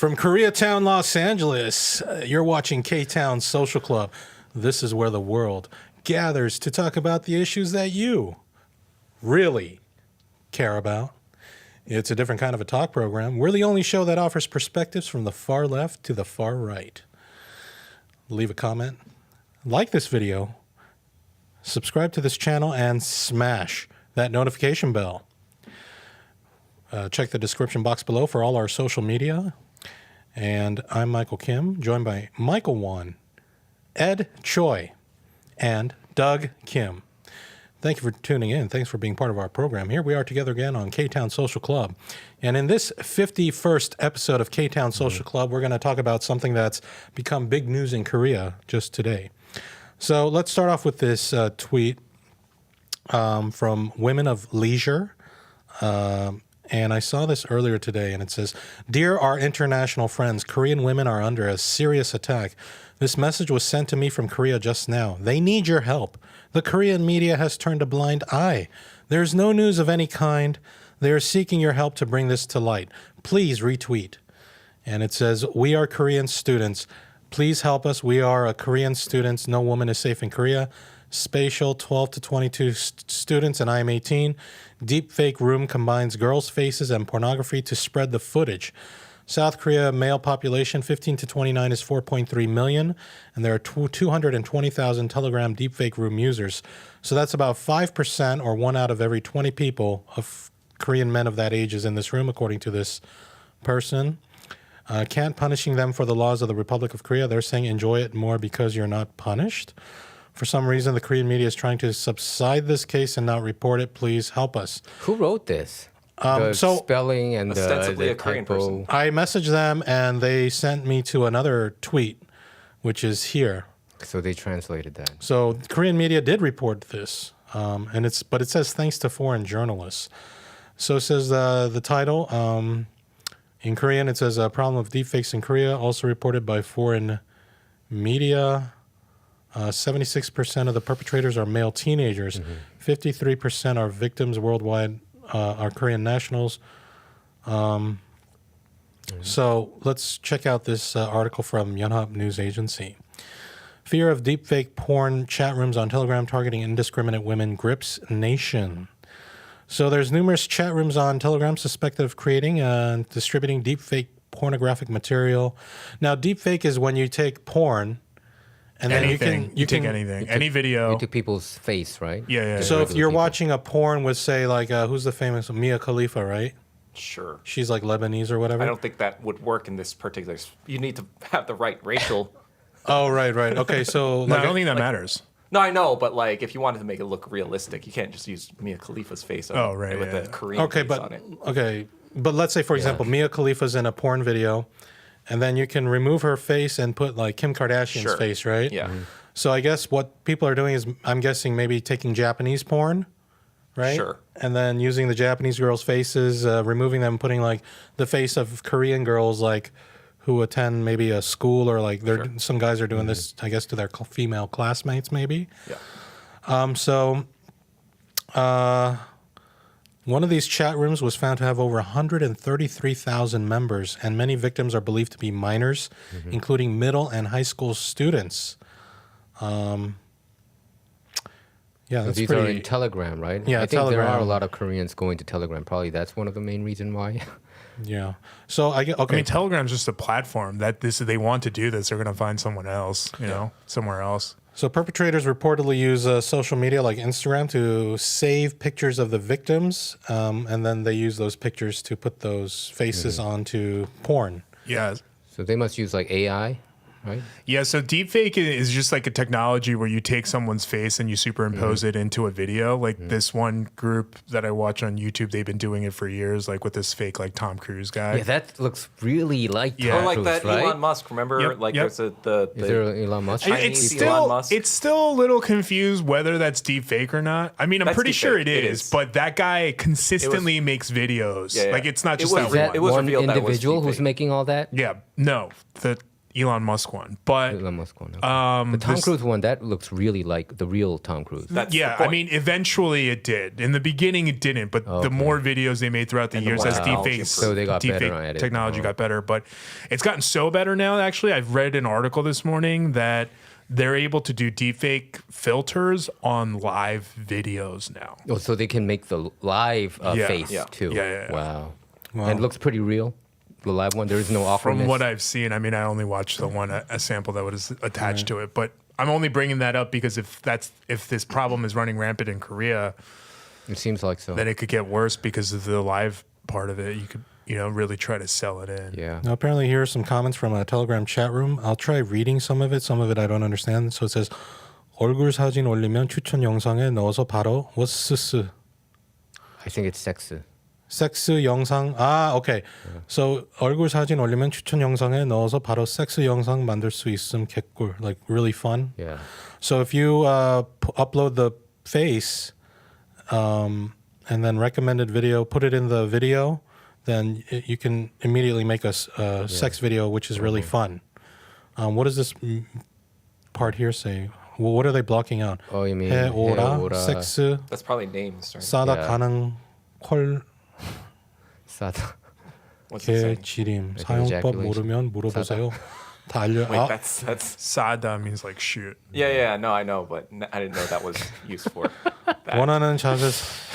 From Koreatown, Los Angeles, you're watching Ktown Social Club. This is where the world gathers to talk about the issues that you really care about. It's a different kind of a talk program. We're the only show that offers perspectives from the far left to the far right. Leave a comment, like this video, subscribe to this channel, and smash that notification bell. Check the description box below for all our social media. And I'm Michael Kim, joined by Michael Wan, Ed Choi, and Doug Kim. Thank you for tuning in. Thanks for being part of our program. Here we are together again on Ktown Social Club. And in this 51st episode of Ktown Social Club, we're going to talk about something that's become big news in Korea just today. So let's start off with this tweet from Women of Leisure. And I saw this earlier today, and it says, "Dear our international friends, Korean women are under a serious attack. This message was sent to me from Korea just now. They need your help. The Korean media has turned a blind eye. There's no news of any kind. They are seeking your help to bring this to light. Please retweet." And it says, "We are Korean students. Please help us. We are Korean students. No woman is safe in Korea. Spatial 12 to 22 students, and I am 18. Deepfake room combines girls' faces and pornography to spread the footage. South Korea male population 15 to 29 is 4.3 million, and there are 220,000 Telegram deepfake room users. So that's about 5%, or 1 out of every 20 people of Korean men of that age is in this room, according to this person. Can't punishing them for the laws of the Republic of Korea. They're saying enjoy it more because you're not punished. For some reason, the Korean media is trying to subside this case and not report it. Please help us." Who wrote this? The spelling and ostensibly the a Korean typo. person. I messaged them, and they sent me to another tweet, which is here. So they translated that. So Korean media did report this, but it says thanks to foreign journalists. So it says the title. In Korean, it says a problem of deepfakes in Korea, also reported by foreign media. 76% of the perpetrators are male teenagers. 53% are victims worldwide are Korean nationals. So let's check out this article from Yonhap News Agency. Fear of deepfake porn chat rooms on Telegram targeting indiscriminate women grips nation. So there's numerous chat rooms on Telegram suspected of creating and distributing deepfake pornographic material. Now, deepfake is when you take porn and then anything. you take can anything, any video. You took people's face, right? Yeah. So if you're watching a porn with, say, like, who's the famous Mia Khalifa, right? Sure. She's like Lebanese or whatever. I don't think that would work in this particular. You need to have the right racial. Oh, right. Okay, so No, I don't think that matters. No, I know, but like if you wanted to make it look realistic, you can't just use Mia Khalifa's face on with the Korean face on it. But let's say, for example, Mia Khalifa's in a porn video, and then you can remove her face and put like Kim Kardashian's face, right? Yeah. So I guess what people are doing is, I'm guessing, maybe taking Japanese porn, right? Sure. And then using the Japanese girls' faces, removing them, putting like the face of Korean girls, like who attend maybe a school, or like some guys are doing this, I guess, to their female classmates, maybe. Yeah. One of these chat rooms was found to have over 133,000 members, and many victims are believed to be minors, including middle and high school students. That's These pretty. are in Telegram, right? Yeah, I think there are Telegram. a lot of Koreans going to Telegram. Probably that's one of the main reasons why. Yeah. So I mean, Telegram's just a platform that they want to do this. They're going to find someone else, somewhere else. So perpetrators reportedly use social media like Instagram to save pictures of the victims, and then they use those pictures to put those faces onto porn. Yeah. So they must use like AI, right? Yeah, so deepfake is just like a technology where you take someone's face and you superimpose it into a video. Like this one group that I watch on YouTube, they've been doing it for years, like with this fake like Tom Cruise guy. Yeah, that looks really like Tom Or like Cruise, that right? Elon Musk. Remember, Yep. there's the Is there an Elon Musk? Chinese It's Elon still Musk. it's still a little confused whether that's deepfake or not. I mean, I'm That's pretty sure deepfake. it It is, is. but that guy consistently makes videos. Yeah. Like it's not It just was that Is that one. It was one revealed that it was individual who's deepfake. making all that? Yeah, no, Elon Musk one, but Elon Musk one. Okay. The Tom Cruise one, that looks really like the real Tom Cruise. I mean, eventually it did. In the beginning, it didn't, but the more videos they made throughout the years as deepfake, so they got better at it. Technology got better, but it's gotten so better now. Actually, I've read an article this morning that they're able to do deepfake filters on live videos now. Oh, so they can make the live face too. Yeah. Wow. And it looks pretty real. The live one, there is no awkwardness. From what I've seen, I mean, I only watched the one a sample that was attached to it, but I'm only bringing that up because if this problem is running rampant in Korea, it seems like so. Then it could get worse because of the live part of it. You could really try to sell it in. Yeah. Now, apparently, here are some comments from a Telegram chat room. I'll try reading some of it. Some of it I don't understand. So it says, 얼굴 사진 올리면 추천 영상에 넣어서 바로 워스스. I think it's 섹스. 섹스 영상. Okay. So 얼굴 사진 올리면 추천 영상에 넣어서 바로 섹스 영상 만들 수 있음 개꿀. Like really fun. Yeah. So if you upload the face and then recommended video, put it in the video, then you can immediately make a sex video, which is really fun. What does this part here say? Well, what are they blocking out? Oh, you mean 해오라, 해오라. 섹스, That's probably names, right? 싸다 Yeah. 가능, 콜, 싸다. What's it saying? 개지림, think 사용법 ejaculation. 모르면 물어보세요. 다 알려. Wait, that's Sada means like shoot. yeah. No, I know, but I didn't know that was used for that. 원하는 자세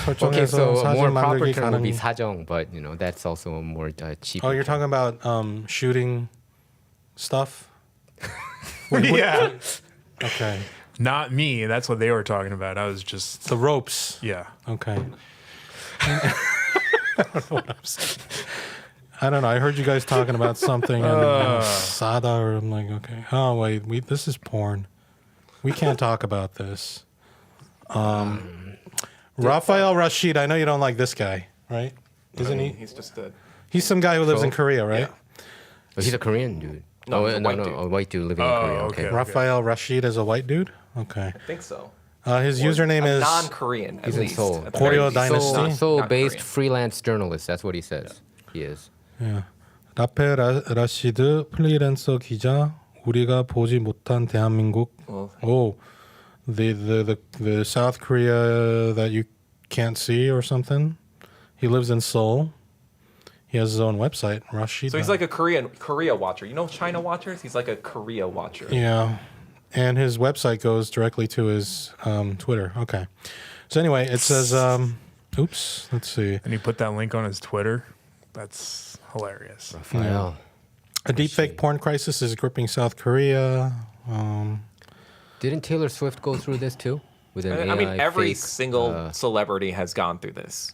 Okay, 설정해서 so a more 사진 proper 만들기 term would be 가능. 사정, but that's also a more cheap. Oh, you're talking about shooting stuff? Yeah. Okay. Not me. That's what they were talking about. I was just The ropes. yeah. Okay. I don't know what I'm saying. I don't know. I heard you guys talking about something and Sada, or I'm like, okay. Oh wait, this is porn. We can't talk about this. Rafael Rashid. I know you don't like this guy, right? Isn't he? He's just a He's some guy who lives in Korea, right? Yeah. Oh, he's a Korean dude. No, he's a white dude. A white dude living in Korea. okay. Rafael Rashid is a white dude. Okay. I think so. His username is non-Korean. At He's in least. Seoul. At the very Koryo least. Dynasty? Not Seoul-based Korean. freelance journalist. That's what he says. He is. 예. 라페 라시드 프리랜서 기자 우리가 보지 못한 대한민국. Oh, the South Korea that you can't see or something. He lives in Seoul. He has his own website, Rashid. So he's like a Korea watcher. You know China watchers? He's like a Korea watcher. Yeah. And his website goes directly to his Twitter. Okay. So anyway, it says, oops, let's see. And he put that link on his Twitter. That's hilarious. Raphael. A deepfake porn crisis is gripping South Korea. Didn't Taylor Swift go through this too? With an I mean, AI every fake, single celebrity has gone through this.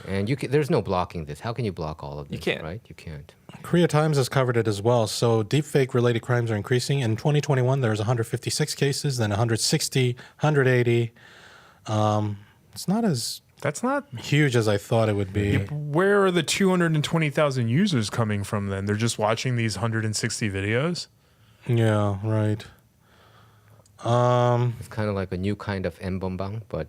and there's no blocking this. How can you block all of this? You can't. Right? You can't. Korea Times has covered it as well. So deepfake related crimes are increasing. In 2021, there was 156 cases, then 160, 180. It's not as That's not. huge as I thought it would be. Where are the 220,000 users coming from then? They're just watching these 160 videos? Yeah, right. It's kind of like a new kind of mbombang, but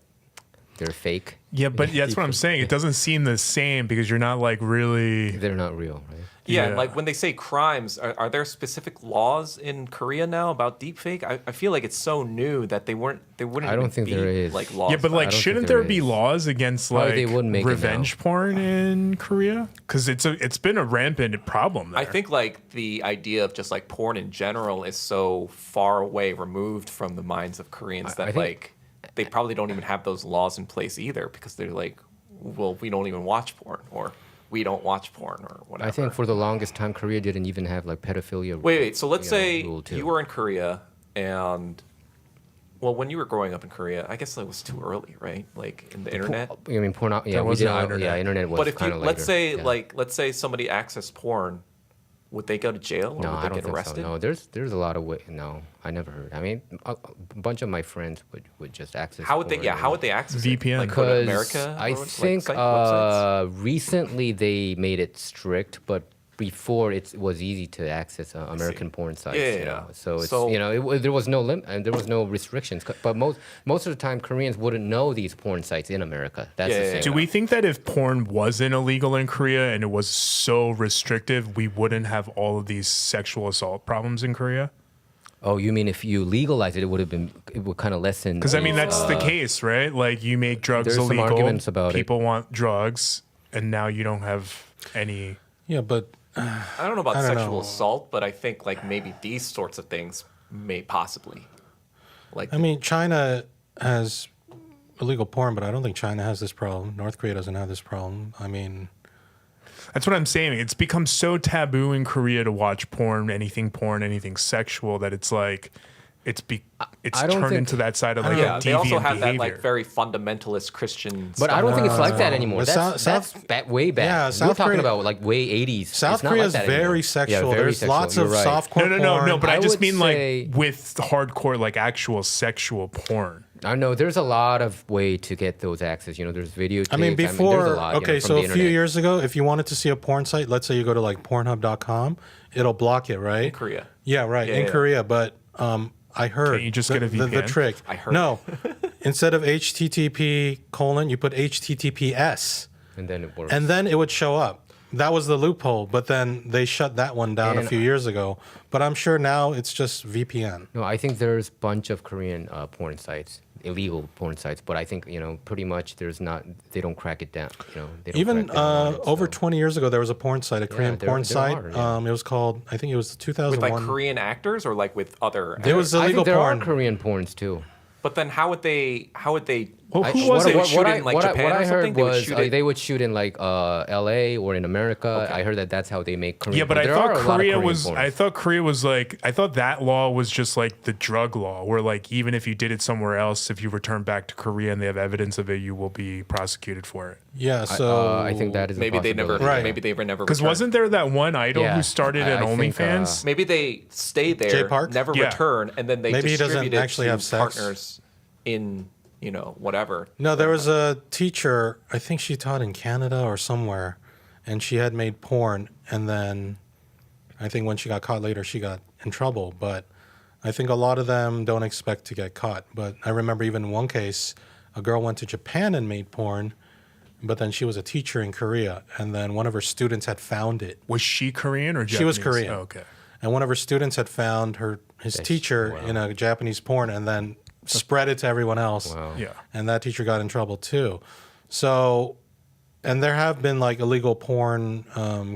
they're fake. Yeah, but that's what I'm saying. It doesn't seem the same because you're not like really. They're not real, right? Yeah, Yeah. and like when they say crimes, are there specific laws in Korea now about deepfake? I feel like it's so new that they wouldn't. I don't think be, there is. like laws. Yeah, but about like, it. don't shouldn't think there there be is. laws against Why like they wouldn't make it revenge now? porn in Korea? Because it's been a rampant problem there. I think like the idea of just like porn in general is so far away removed from the minds of Koreans that I think- like they probably don't even have those laws in place either because they're like, well, we don't even watch porn or we don't watch porn or whatever. I think for the longest time, Korea didn't even have like pedophilia. Wait. So let's say rule too. you were in Korea and, well, when you were growing up in Korea, I guess that was too early, right? Like in the internet. I mean, porn. Yeah, There we was did. no internet. Yeah, internet was But if you kind of let's say yeah. let's say somebody accessed porn, would they go to jail or No, would I they don't get think arrested? so. No, there's a lot of way. No, I never heard. I mean, a bunch of my friends would just access. How would they? porn Yeah, and- how would they access VPN. it? Like go to Because America? I or, like, think websites? recently they made it strict, but before it was easy to access American porn sites. Yeah, you yeah, know? yeah. So it's So- there was no limit and there was no restrictions. But most of the time, Koreans wouldn't know these porn sites in America. That's Yeah, the yeah, thing. yeah. Do we think that if porn wasn't illegal in Korea and it was so restrictive, we wouldn't have all of these sexual assault problems in Korea? Oh, you mean if you legalize it, it would kind of lessen? Because I mean, that's the case, right? Like you make drugs There's some illegal, arguments about it. people want drugs, and now you don't have any. Yeah, but I don't know about I don't sexual know. assault, but I think like maybe these sorts of things may possibly. Like, I mean, China has illegal porn, but I don't think China has this problem. North Korea doesn't have this problem. I mean, That's what I'm saying. It's become so taboo in Korea to watch porn, anything sexual, that it's like it's I don't turned think- into that side of like yeah, deviant they also have behavior. that like very fundamentalist Christian. But I don't think it's No. like that anymore. But That's way back. Yeah, We're South talking Korea- about like way 80s. South It's not Korea like is that very anymore. sexual. Yeah, very There's sexual. lots You're of right. softcore no, porn. but I I just would mean say- like with hardcore, like actual sexual porn. I know there's a lot of way to get those access. You know, there's videotapes. I mean, there's before, a lot, okay, you know, from so the a few internet. years ago, if you wanted to see a porn site, let's say you go to like Pornhub.com, it'll block it, right? In Korea. Yeah, right, Yeah, in yeah. Korea. But I heard Can't you just the, get a the VPN? trick. I heard. No, instead of HTTP : you put HTTPS, and then it works. and then it would show up. That was the loophole, but then they shut that one down a And- few years ago. But I'm sure now it's just VPN. No, I think there's a bunch of Korean porn sites, illegal porn sites, but I think, you know, pretty much they don't crack it down. You know, they don't Even crack down on it, over so. 20 years ago, there was a porn site, a Korean there- porn there site. are, yeah. It was called, I think it was with 2001. like Korean actors or like with other. There was I illegal think there porn. are Korean porns too. But then how would they? Well, I- who was they it? would shoot in, like, Japan what or I something? heard They would was shoot it- they would shoot in like LA or in America. Okay. I heard that's how they make Korean. Yeah, but porn. I There thought are a lot of Korea Korean was. porns. I thought Korea was like. I thought that law was just like the drug law, where like even if you did it somewhere else, if you return back to Korea and they have evidence of it, you will be prosecuted for it. Yeah, so I think that is a maybe they never. possibility. Right. Maybe they were never. Because returned. wasn't there that one idol Yeah, who started I an think, OnlyFans? Maybe they stay there, Jay Park? never Yeah. return, and then they Maybe he doesn't distribute it actually to have sex. partners in whatever. No, there was a teacher, I think she taught in Canada or somewhere, and she had made porn, and then I think when she got caught later, she got in trouble. But I think a lot of them don't expect to get caught. But I remember even in one case, a girl went to Japan and made porn, but then she was a teacher in Korea, and then one of her students had found it. Was she Korean or Japanese? She was Korean. Oh, okay. And one of her students had found his teacher in a Japanese porn and then spread it to everyone else. Wow. Yeah. And that teacher got in trouble too. So, and there have been like illegal porn,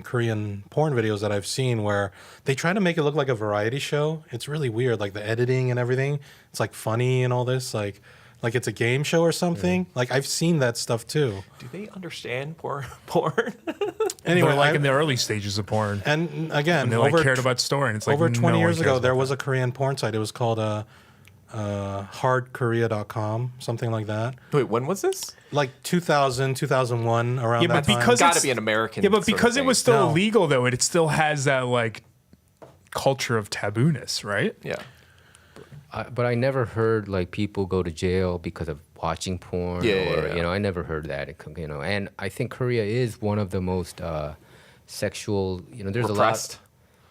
Korean porn videos that I've seen where they try to make it look like a variety show. It's really weird, like the editing and everything. It's like funny and all this, like it's a game show or something. Like I've seen that stuff too. Do they understand porn? Anyway, But like in the early stages of porn, and again, and they like cared about story. And it's like over no 20 one years cares ago, about there that. was a Korean porn site. It was called hardkorea.com, something like that. Wait, when was this? Like 2000, 2001, around Yeah, that but time. because Got to it's- be an American. Yeah, but sort of because it thing. was still No. illegal, though, it still has that like culture of tabooness, right? Yeah. But I never heard like people go to jail because of watching porn. Yeah, or, yeah. You know, I never heard that. You know, and I think Korea is one of the most sexual. You know, there's Repressed.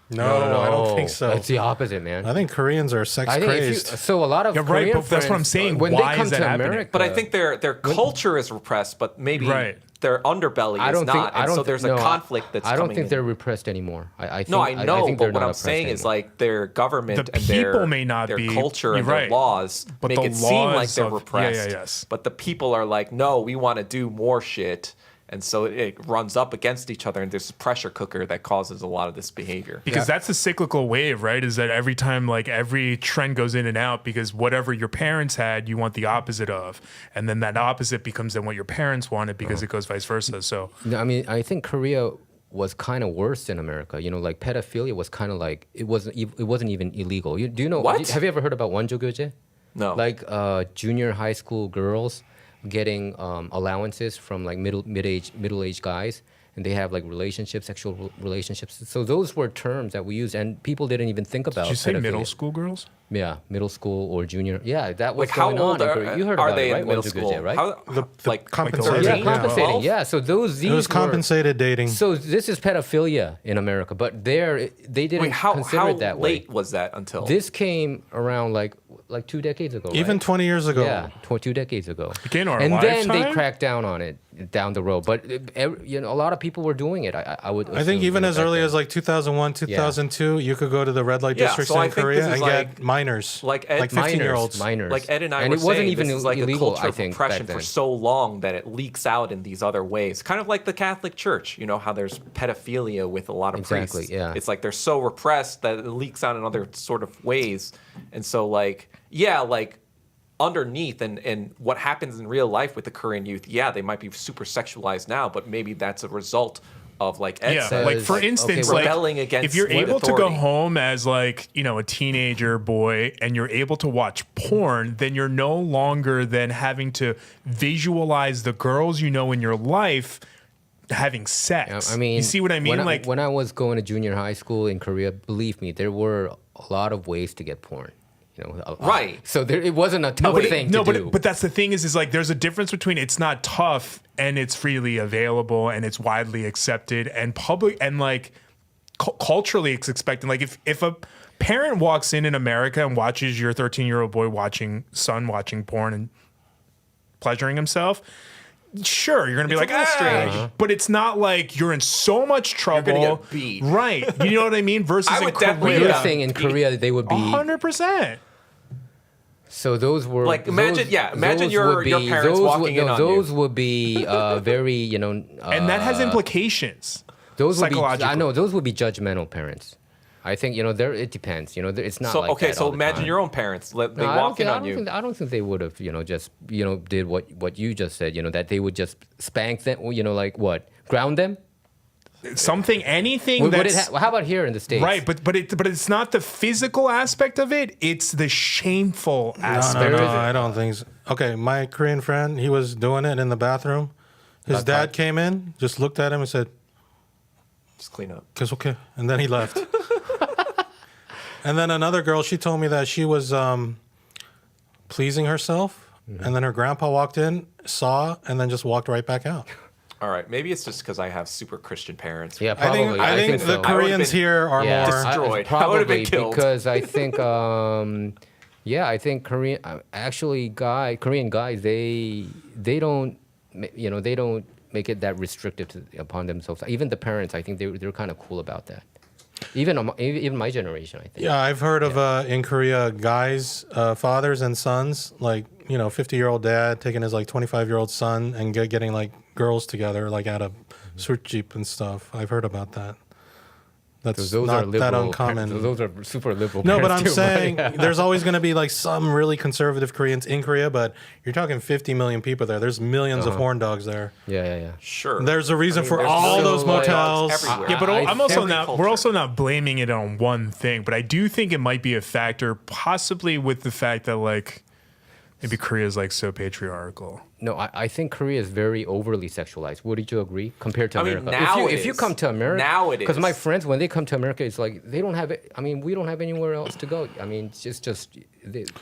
no, I don't think so. It's the opposite, man. I think Koreans are sex I think crazed. so. A lot of Yeah, right, Korean but that's what I'm friends, saying. When Why they come is that to happening? America, But I think their culture is repressed, but maybe Right. their underbelly I is don't not. think. I and don't so thi- there's no, a conflict that's I don't coming think in. they're repressed anymore. I think, No, I know, think but they're what not I'm saying oppressed is like their government The and their, people may not their be- culture and you're their right. laws But make the it seem like laws they're of- repressed. yes. But the people are like, no, we want to do more shit. And so it runs up against each other, and there's a pressure cooker that causes a lot of this behavior. Because that's the cyclical wave, right? Is that every time like every trend goes in and out because whatever your parents had, you want the opposite of. And then that opposite becomes then what your parents wanted because it goes vice versa. So No, I mean, I think Korea was kind of worse than America. You know, like pedophilia was kind of like it wasn't even illegal. Do you know? What? Have you ever heard about 원조교제? No. Like junior high school girls getting allowances from like middle-aged guys, and they have like relationships, sexual relationships. So those were terms that we used, and people didn't even think about. Did you say pedophilia. middle school girls? Yeah, middle school or junior. Yeah, that was Like how going old on. are, You heard are about they it, right? in middle Wonju school? Guje, right? How, The like compensated, yeah, 13, compensating. 12? Yeah, so these It was were, compensated dating. So this is pedophilia in America, but they didn't Wait, how consider it that late way. was that until? This came around like 2 decades ago. Even right? 20 years ago. Yeah, 2 decades ago. Again, our and then they lifetime? cracked down on it down the road. But a lot of people were doing it. I would. I think assume, even as back early then. as like 2001, 2002, you could go to the red light Yeah, districts so I in think Korea this is and like- get minors, like Ed- 15-year-olds. minors. like Ed and I and were it wasn't saying, even this is like illegal. a culture I of think oppression back then. for so long that it leaks out in these other ways. Kind of like the Catholic Church, you know, how there's pedophilia with a lot of Exactly, priests. yeah. It's like they're so repressed that it leaks out in other sort of ways. And so like, yeah, like underneath and what happens in real life with the Korean youth, yeah, they might be super sexualized now, but maybe that's a result of like Ed Yeah, said, like for okay, instance, well- like rebelling against if you're white able to go authority. home as like a teenager boy and you're able to watch porn, then you're no longer then having to visualize the girls you know in your life having sex. I mean, you see what I mean? When I was going to junior high school in Korea, believe me, there were a lot of ways to get porn. Right. So it wasn't a tough thing to do. But that's the thing is like there's a difference between it's not tough and it's freely available and it's widely accepted and public and like culturally it's expected. Like if a parent walks in America and watches your 13-year-old boy watching porn and pleasuring himself, sure, you're gonna be It's like, a little strange. but it's not like you're in so much trouble. gonna get beat. Right? You know what I mean? Versus I in would definitely You're Korea, Yeah. saying in Korea they would be 100%. So those were Like, imagine- imagine those your would be- parents those would- walking in no, on you. those would be very And that has implications. those would be psychological. I know those would be judgmental parents. I think there it depends. It's not So like okay, that so all the imagine time. your own parents. They No, I don't walk in think- on you. I don't think they would have just did what you just said. That they would just spank them. Like what, ground them? Anything Would it that's how about here in the States? right, but it's not the physical aspect of it; it's the shameful aspect. No, is it? I don't think so. Okay, my Korean friend, he was doing it in the bathroom. His dad came in, just looked at him and said, Just clean up. "It's okay," and then he left. And then another girl, she told me that she was pleasing herself, and then her grandpa walked in, saw, and then just walked right back out. All right, maybe it's just because I have super Christian parents. Yeah, I probably. think I think the so. I would've Koreans been here are Yeah, more. destroyed. I Probably would've been killed. because I think, I think Korean Korean guys they don't they don't make it that restrictive upon themselves. Even the parents, I think they're kind of cool about that. Even my generation, I think. Yeah, I've heard of in Korea guys, fathers and sons, like 50-year-old dad taking his like 25-year-old son and getting like girls together like at a surjeep and stuff. I've heard about that. That's Those not are liberal. that uncommon. Those are super liberal. No, but parents I'm too, saying there's always going to be like some really conservative Koreans in Korea, but you're talking 50 million people there. There's millions of horn dogs there. Yeah. Sure. There's a reason for there's all millions those of dogs motels. everywhere. Yeah, but I'm also every not. culture. We're also not blaming it on one thing, but I do think it might be a factor, possibly with the fact that like maybe Korea is like so patriarchal. No, I think Korea is very overly sexualized. Wouldn't you agree? Compared to I mean, America. now if it you is. come to America, Now it because my is. friends when they come to America, it's like they don't have it. I mean, we don't have anywhere else to go. I mean, it's just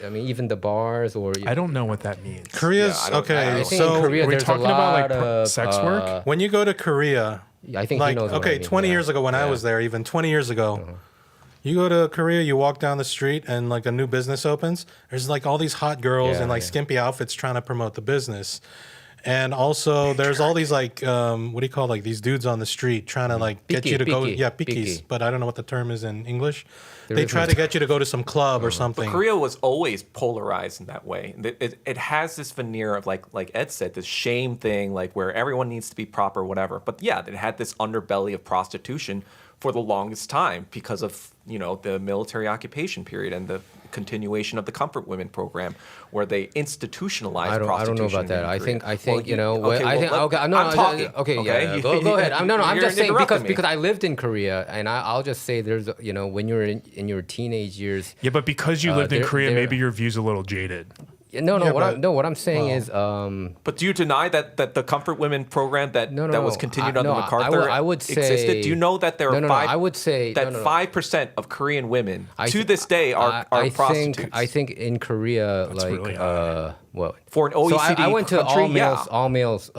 even the bars or. I don't know what that means. Korea's Yeah, I don't- okay. I think So in Korea are we there's talking a lot about, like, of sex work? when you go to Korea, I think like he knows. What I okay, mean. 20 Yeah. years ago when I Yeah. was there, even 20 years ago, you go to Korea, you walk down the street and like a new business opens. There's like all these hot girls Yeah, in like yeah. skimpy outfits trying to promote the business. And also there's all these like what do you call like these dudes on the street trying to like get you to go Picky. pickies, but I don't know what the term is in English. There They is try no to get you to go to some club or something. Korea was always polarized in that way. It has this veneer of like Ed said, this shame thing, like where everyone needs to be proper, whatever. But yeah, it had this underbelly of prostitution for the longest time because of the military occupation period and the continuation of the comfort women program, where they institutionalized I don't prostitution. know about that. in I think Korea. I'm talking. Yeah. Go ahead. I'm You're just saying interrupting me. because I lived in Korea, and I'll just say there's when you're in your teenage years. Yeah, but because you lived in there- Korea, there- maybe your view's a little jaded. What I'm saying is, But do you deny that the Comfort Women program that was continued under no, MacArthur I would say, existed? Do you know that there are I would say that 5% of Korean women to this day are prostitutes? I think in Korea, That's really high. For an OECD I went to country, all males,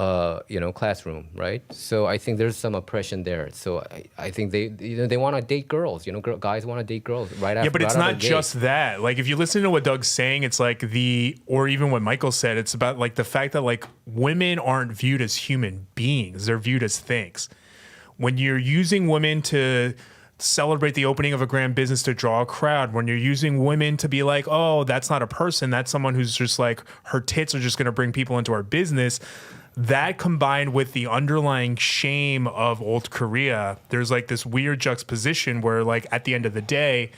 classroom, right? So I think there's some oppression there. So I think they want to date girls. Guys want to date girls right after. Yeah, but it's not just that. Like if you listen to what Doug's saying, it's like or even what Michael said, it's about like the fact that like women aren't viewed as human beings; they're viewed as things. When you're using women to celebrate the opening of a grand business to draw a crowd, when you're using women to be like, oh, that's not a person, that's someone who's just like, her tits are just going to bring people into our business, that combined with the underlying shame of old Korea, there's like this weird juxtaposition where like at the end of the day,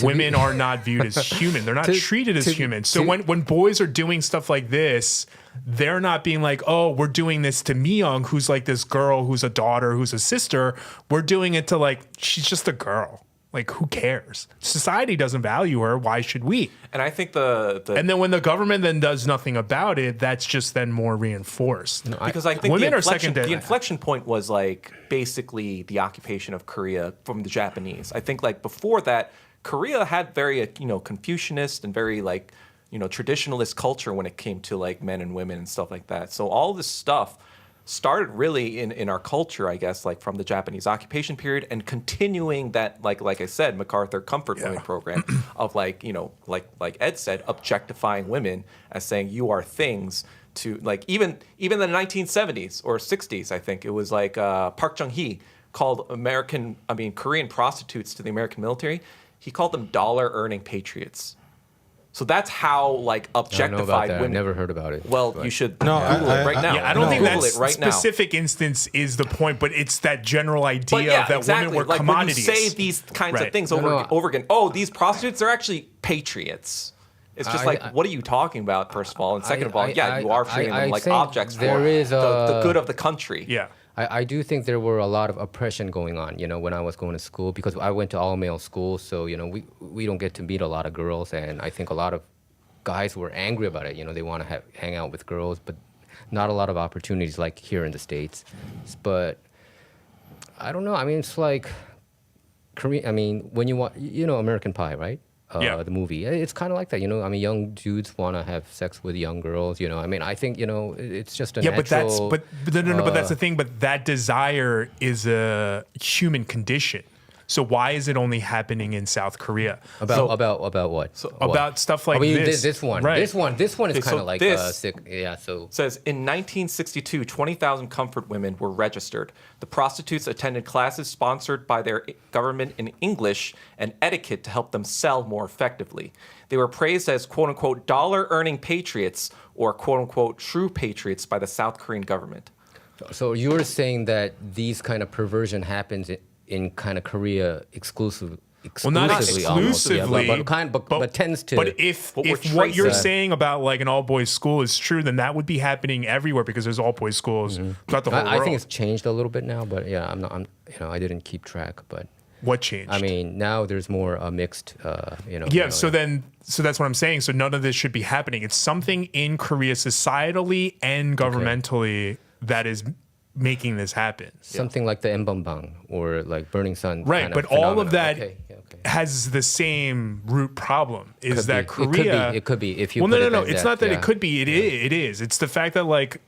women are not viewed as human. They're not treated as human. So when boys are doing stuff like this, they're not being like, oh, we're doing this to Myung, who's like this girl, who's a daughter, who's a sister. We're doing it to like, she's just a girl. Like, who cares? Society doesn't value her. Why should we? And I think and then when the government then does nothing about it, that's just then more reinforced. Because I think women the inflection point was like basically the occupation of Korea from the Japanese. I think like before that, Korea had very Confucianist and very like traditionalist culture when it came to like men and women and stuff like that. So all this stuff started really in our culture, I guess, like from the Japanese occupation period and continuing that, like I said, MacArthur Comfort Women program of like Ed said, objectifying women as saying you are things. To like even in the 1970s or 60s, I think it was like Park Chung-hee called Korean prostitutes to the American military. He called them dollar-earning patriots. So that's how like objectified women. I've never heard about it. Well, you should Google it right now. Yeah, I don't think Google that specific instance is the point, but it's that general idea of that women were like commodities. When you say these kinds of things over again, oh, these prostitutes are actually patriots. It's just what are you talking about, first of all? And second of all, you are treating them like objects for the good of the country. Yeah. I do think there were a lot of oppression going on, when I was going to school, because I went to all-male school, so, we don't get to meet a lot of girls, and I think a lot of guys were angry about it. They want to hang out with girls, but not a lot of opportunities like here in the States. But I don't know. I mean, it's like Korean. I mean, when you want, American Pie, right? The movie. It's kind of like that, young dudes want to have sex with young girls, I think, it's just a natural... but that's the thing. But that desire is a human condition. So why is it only happening in South Korea? About what? About stuff like this. This one. Right. This one is kind of like sick. Yeah. So it says in 1962, 20,000 comfort women were registered. The prostitutes attended classes sponsored by their government in English and etiquette to help them sell more effectively. They were praised as quote unquote dollar-earning patriots or quote unquote true patriots by the South Korean government. So you're saying that these kind of perversion happens in kind of Korea exclusively. Well, not exclusively, but tends to. But if what you're saying about like an all-boys school is true, then that would be happening everywhere because there's all-boys schools throughout the whole world. I think it's changed a little bit now, but yeah, I didn't keep track. But what changed? I mean, now there's more mixed. So that's what I'm saying. So none of this should be happening. It's something in Korea, societally and governmentally, that is making this happen. Something like the Mbambang or like Burning Sun. Right, kind but of all of that okay. has the same root problem. Is that Korea? It could be. If you. Well, no. It's not that it could be. It is. It's the fact that, like,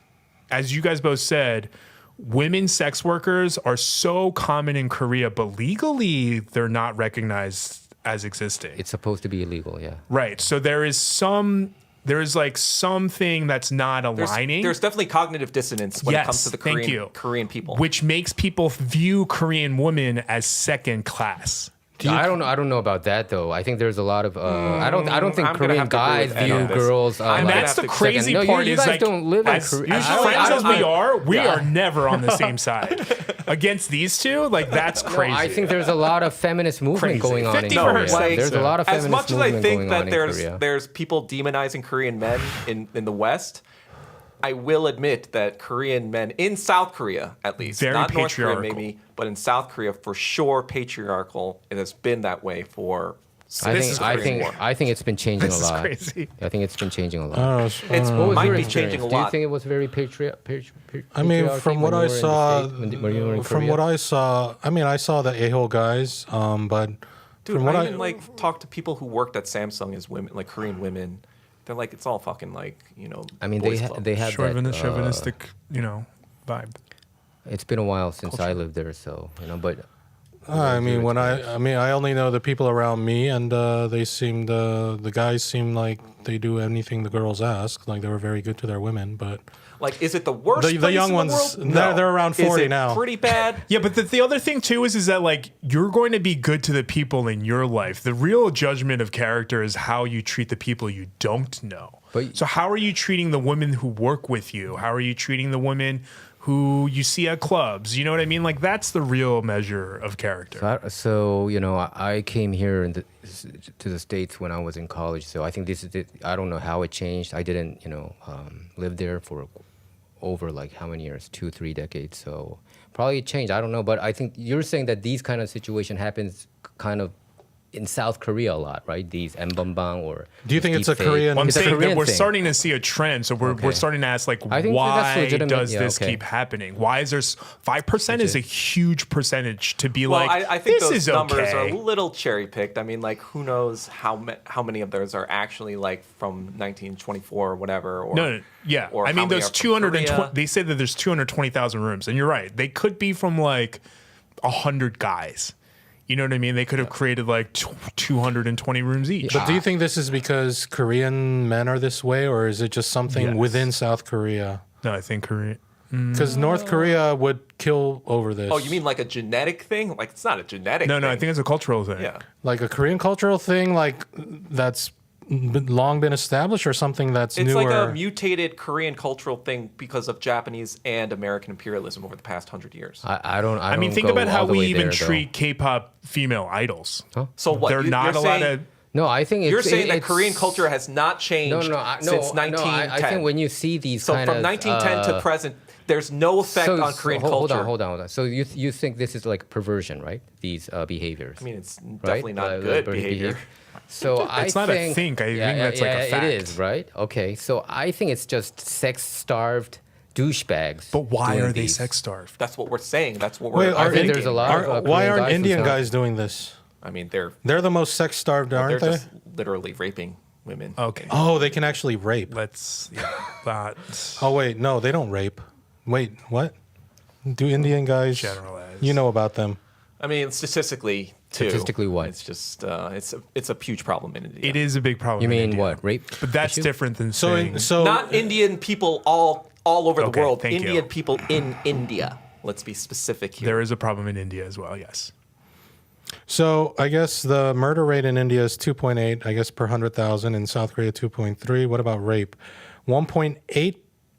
as you guys both said, women sex workers are so common in Korea, but legally they're not recognized as existing. It's supposed to be illegal. Yeah. Right. So there is like something that's not aligning. There's definitely cognitive dissonance when it comes to the Korean people, which makes people view Korean women as second class. I don't know about that though. I think there's a lot of I don't think Korean guys view girls. And that's the crazy part. You guys don't live in Korea. As friends as we are never on the same side. Against these two, like that's crazy. I think there's a lot of feminist movement going on in Korea. There's a lot of feminist movement going on in Korea. As much as I think that there's people demonizing Korean men in the West, I will admit that Korean men in South Korea, at least, very not North Korea patriarchal. maybe, but in South Korea for sure patriarchal. It has been that way for I think it's been changing This a is lot. crazy. I think it's been changing a lot. It What was might your be experience? changing a Do you lot. think it was very I mean, patriarchy from when what you I were in the saw, States, when you were in from Korea? what I saw, I mean, I saw the a-hole guys, but Dude, from what I even like talked to people who worked at Samsung as women, like Korean women. They're like, it's all fucking like, I mean, boys club. they have that. Chauvinistic, vibe. It's been a while since I lived there, so but. I mean, I only know the people around me, and they seemed the guys seem like they do anything the girls ask. Like they were very good to their women, but Like, is it the worst? the place young in ones, the world? they're around 40 is it now. Pretty bad. Yeah, but the other thing too is that like you're going to be good to the people in your life. The real judgment of character is how you treat the people you don't know. So how are you treating the women who work with you? How are you treating the women who you see at clubs? You know what I mean? Like that's the real measure of character. So I came here to the States when I was in college. So I think this is it. I don't know how it changed. I didn't live there for over like how many years? 2-3 decades. So probably it changed. I don't know, but I think you're saying that these kind of situation happens kind of in South Korea a lot, right? These mbambang or. Do you think it's a deepfake. Korean? Well, I'm It's a saying that Korean we're thing. starting to see a trend. So we're starting to ask like, I think that's why legitimate. does Yeah, this okay. keep happening? Why is there 5% is a huge percentage to be Well, like, I think this those is numbers okay. are a little cherry picked. I mean, like, who knows how many of those are actually like from 1924 or whatever? Or, No, yeah. or I how mean, many there's are from 220. Korea. They say that there's 220,000 rooms, and you're right. They could be from like 100 guys. You know what I mean? They could have created like 220 rooms each. But do you think this is because Korean men are this way, or is it just something Yes. within South Korea? No, I think Korea. Because North Korea would kill over this. Oh, you mean like a genetic thing? Like, it's not a genetic No, thing. I think it's a cultural thing. Yeah. like a Korean cultural thing, like that's long been established, or something that's It's newer? like a mutated Korean cultural thing because of Japanese and American imperialism over the past 100 years. I don't. I mean, think go about how all the we way even there, though. treat K-pop female idols. So what? They're not you're allowed saying, to. No, I think You're it's, saying that it's, Korean culture has not changed since 1910. I think when you see these So kind from of 1910 to present, there's no effect on Korean culture. Hold on. So you think this is like perversion, right? These behaviors. I mean, it's right? definitely not good behavior. So I It's not a think. I think that's like a fact. It is, right? Okay. So I think it's just sex-starved douchebags. But why doing are they these. sex starved? That's what we're saying. That's what Wait, we're. are think Indi- there's a lot of, why Korean aren't guys who Indian sound- guys doing this? I mean, they're They're the most sex starved, aren't they? just literally raping women. Okay. Oh, they can actually rape. Let's. Yeah, that Oh wait, no, they don't rape. Wait, what? Do Indian guys? Generalize. You know about them? I mean, statistically, too. Statistically what? It's just it's a huge problem in India. it is a big problem. You in mean India. what? Rape? But that's issue? different than So, saying. Not Indian people all over the Okay, world. thank you. Indian people in India. Let's be specific here. There is a problem in India as well. Yes. So I guess the murder rate in India is 2.8, I guess, per 100,000. In South Korea, 2.3. What about rape? 1.8,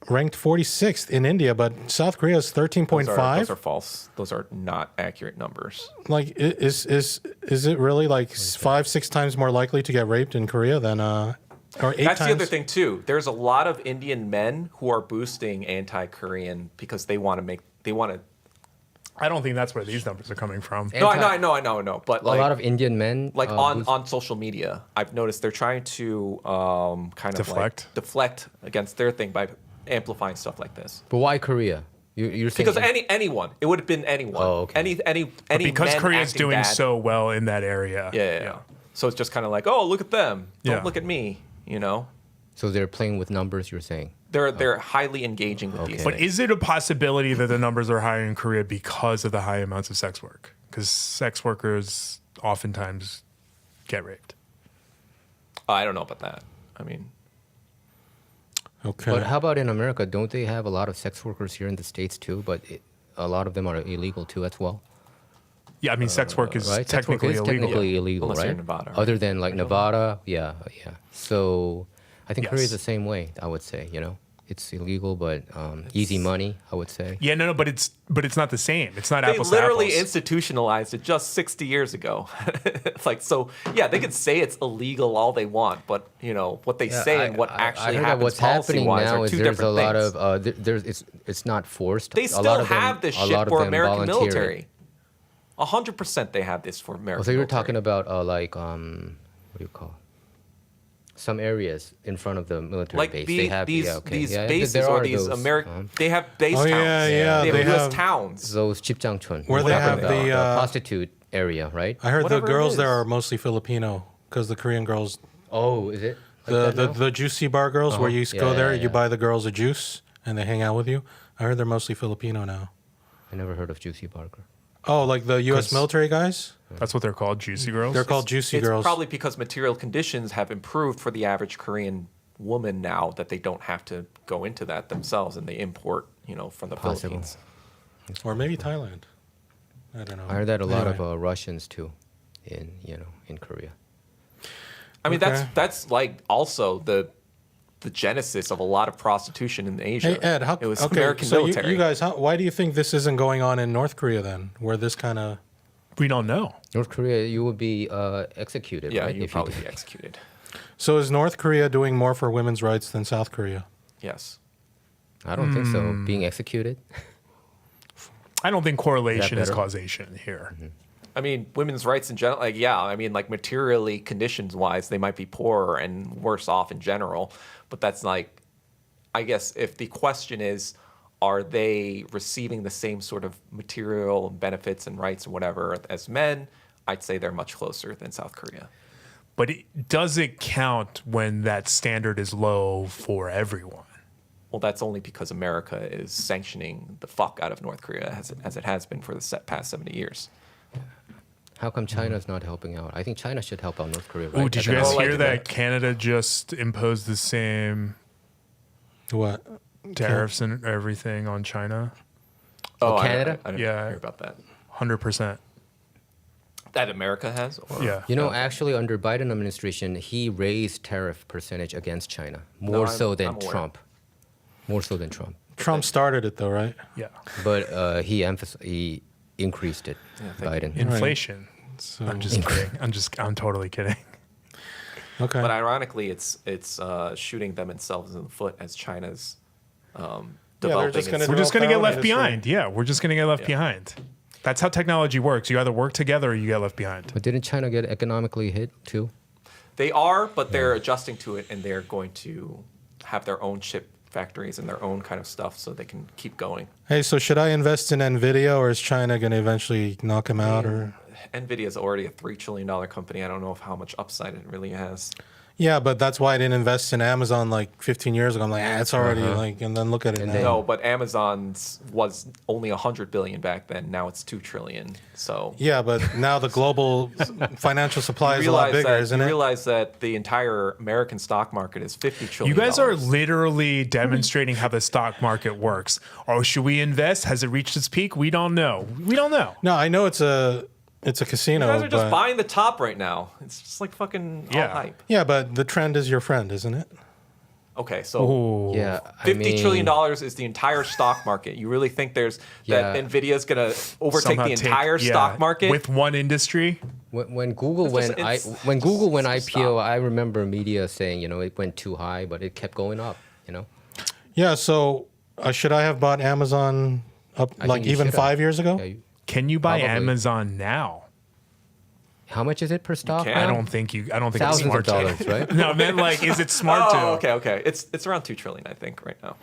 ranked 46th in India, but South Korea is 13.5. Those are false. Those are not accurate numbers. Like, is it really like 5-6 times more likely to get raped in Korea than or 8 That's times? the other thing too. There's a lot of Indian men who are boosting anti-Korean because they want to. I don't think that's where these numbers are coming from. No, I know. But A lot of Indian men. like who's- on social media, I've noticed they're trying to kind of like deflect against their thing by amplifying stuff like this. But why Korea? You're saying Because anyone, it would have been anyone. Oh, okay. Any Because men Korea's acting doing bad. so well in that area. Yeah. So it's just kind of like, oh, look at them. Don't Yeah. look at me. You know, So they're playing with numbers. You're saying. they're highly engaging with these Okay. But things. is it a possibility that the numbers are higher in Korea because of the high amounts of sex work? Because sex workers oftentimes get raped. I don't know about that. I mean, Okay. But how about in America? Don't they have a lot of sex workers here in the States too? But a lot of them are illegal too as well, Yeah, I mean, sex work is right? Sex work technically is illegal. technically illegal, Unless right? you're in Nevada, right? Other than like Nevada, yeah. So I think Yes. Korea is the same way. I would say, it's illegal, but easy money. I would say. Yeah, no, but it's not the same. It's not they apples literally to apples. institutionalized it just 60 years ago. It's like, so yeah, they could say it's illegal all they want, but what they say and what actually I heard that happens what's happening policy-wise now are is two there's a different lot things. of it's not forced. They A still lot of them- have this a shit lot of for them American volunteer it. military. 100% they have this for American. So you're military. talking about what do you call? Some areas in front of the military like base. the, they have these yeah, bases there or are these those, American. They have base Oh, towns. yeah, yeah, They they have U.S. have- towns. those 집장촌. Where they have the, the, prostitute area, right? I heard Whatever the it girls there is. are mostly Filipino because the Korean girls, Oh, is it? Like that now? the juicy bar girls, where you Yeah, go there, yeah, you yeah. buy the girls a juice and they hang out with you. I heard they're mostly Filipino now. I never heard of Juicy Barker. Oh, like the U.S. 'Cause- military guys? That's what they're called, juicy girls. They're called juicy It's girls. probably because material conditions have improved for the average Korean woman now that they don't have to go into that themselves and they import, from the Possible. Philippines. Or maybe Thailand. I don't know. I heard that a lot of Anyway. Russians too, in Korea. I mean, Okay. that's like also the genesis of a lot of prostitution in Asia. Hey Ed, it was okay, American so military. you guys, why do you think this isn't going on in North Korea then, where this kind of? We don't know. North Korea, you would be executed, yeah, right? you'd if probably you be executed. So is North Korea doing more for women's rights than South Korea? Yes. I don't think so. Being executed. I don't think correlation is better? causation here. I mean, women's rights in general, like materially, conditions wise, they might be poorer and worse off in general. But that's like, I guess if the question is, are they receiving the same sort of material benefits and rights and whatever as men? I'd say they're much closer than South Korea. But does it count when that standard is low for everyone? Well, that's only because America is sanctioning the fuck out of North Korea as it has been for the past 70 years. How come China's not helping out? I think China should help out North Korea. Oh, Right? did you guys Oh, like hear that. that Canada just imposed the same What? tariffs and everything on China? Oh, I Canada? didn't Yeah. hear about that. 100%. That America has? Or? Yeah. Actually, under Biden administration, he raised tariff percentage against China more I'm- so than I'm aware. Trump. More so than Trump. Trump started it though, right? Yeah. But he increased it. thank Biden. Inflation. So, I'm just kidding. I'm totally kidding. okay. But ironically, it's shooting themselves in the foot as China's developing. just gonna its- We're just going to get Well, left industry. behind. Yeah, we're just going to get left Yeah. behind. That's how technology works. You either work together or you get left behind. But didn't China get economically hit too? They are, but they're adjusting to it, and they're going to have their own chip factories and their own kind of stuff, so they can keep going. Hey, so should I invest in Nvidia, or is China going to eventually knock him out? Or Nvidia is already a $3 trillion company. I don't know how much upside it really has. yeah, but that's why I didn't invest in Amazon like 15 years ago. I'm like, it's already like, and then look at it And now. then- No, but Amazon's was only 100 billion back then. Now it's 2 trillion. So Yeah, but now the global financial supply you is a lot realize bigger, that isn't you it? realize that the entire American stock market is 50 You trillion. guys are literally demonstrating how the stock market works. Oh, should we invest? Has it reached its peak? We don't know. We don't know. No, I know it's a casino. You guys are just but- buying the top right now. It's just like fucking all Yeah. hype. Yeah, but the trend is your friend, isn't it? Okay, so Ooh. Yeah, $50 trillion is the entire stock market. You really think that Yeah. Nvidia is going to overtake Somehow the entire stock market? with one industry. When Google It's just- went it's- when Google went just IPO, stop. I remember media saying it went too high, but it kept going up. Yeah. So should I have bought Amazon up I like think you even should have. 5 years ago? Yeah, Can you buy Probably. Amazon now? how much is it per stock? can. now? I don't think it's Thousands of smart to. dollars, right? No, man, like, is it smart to? Oh, okay. It's around 2 trillion, I think, right now.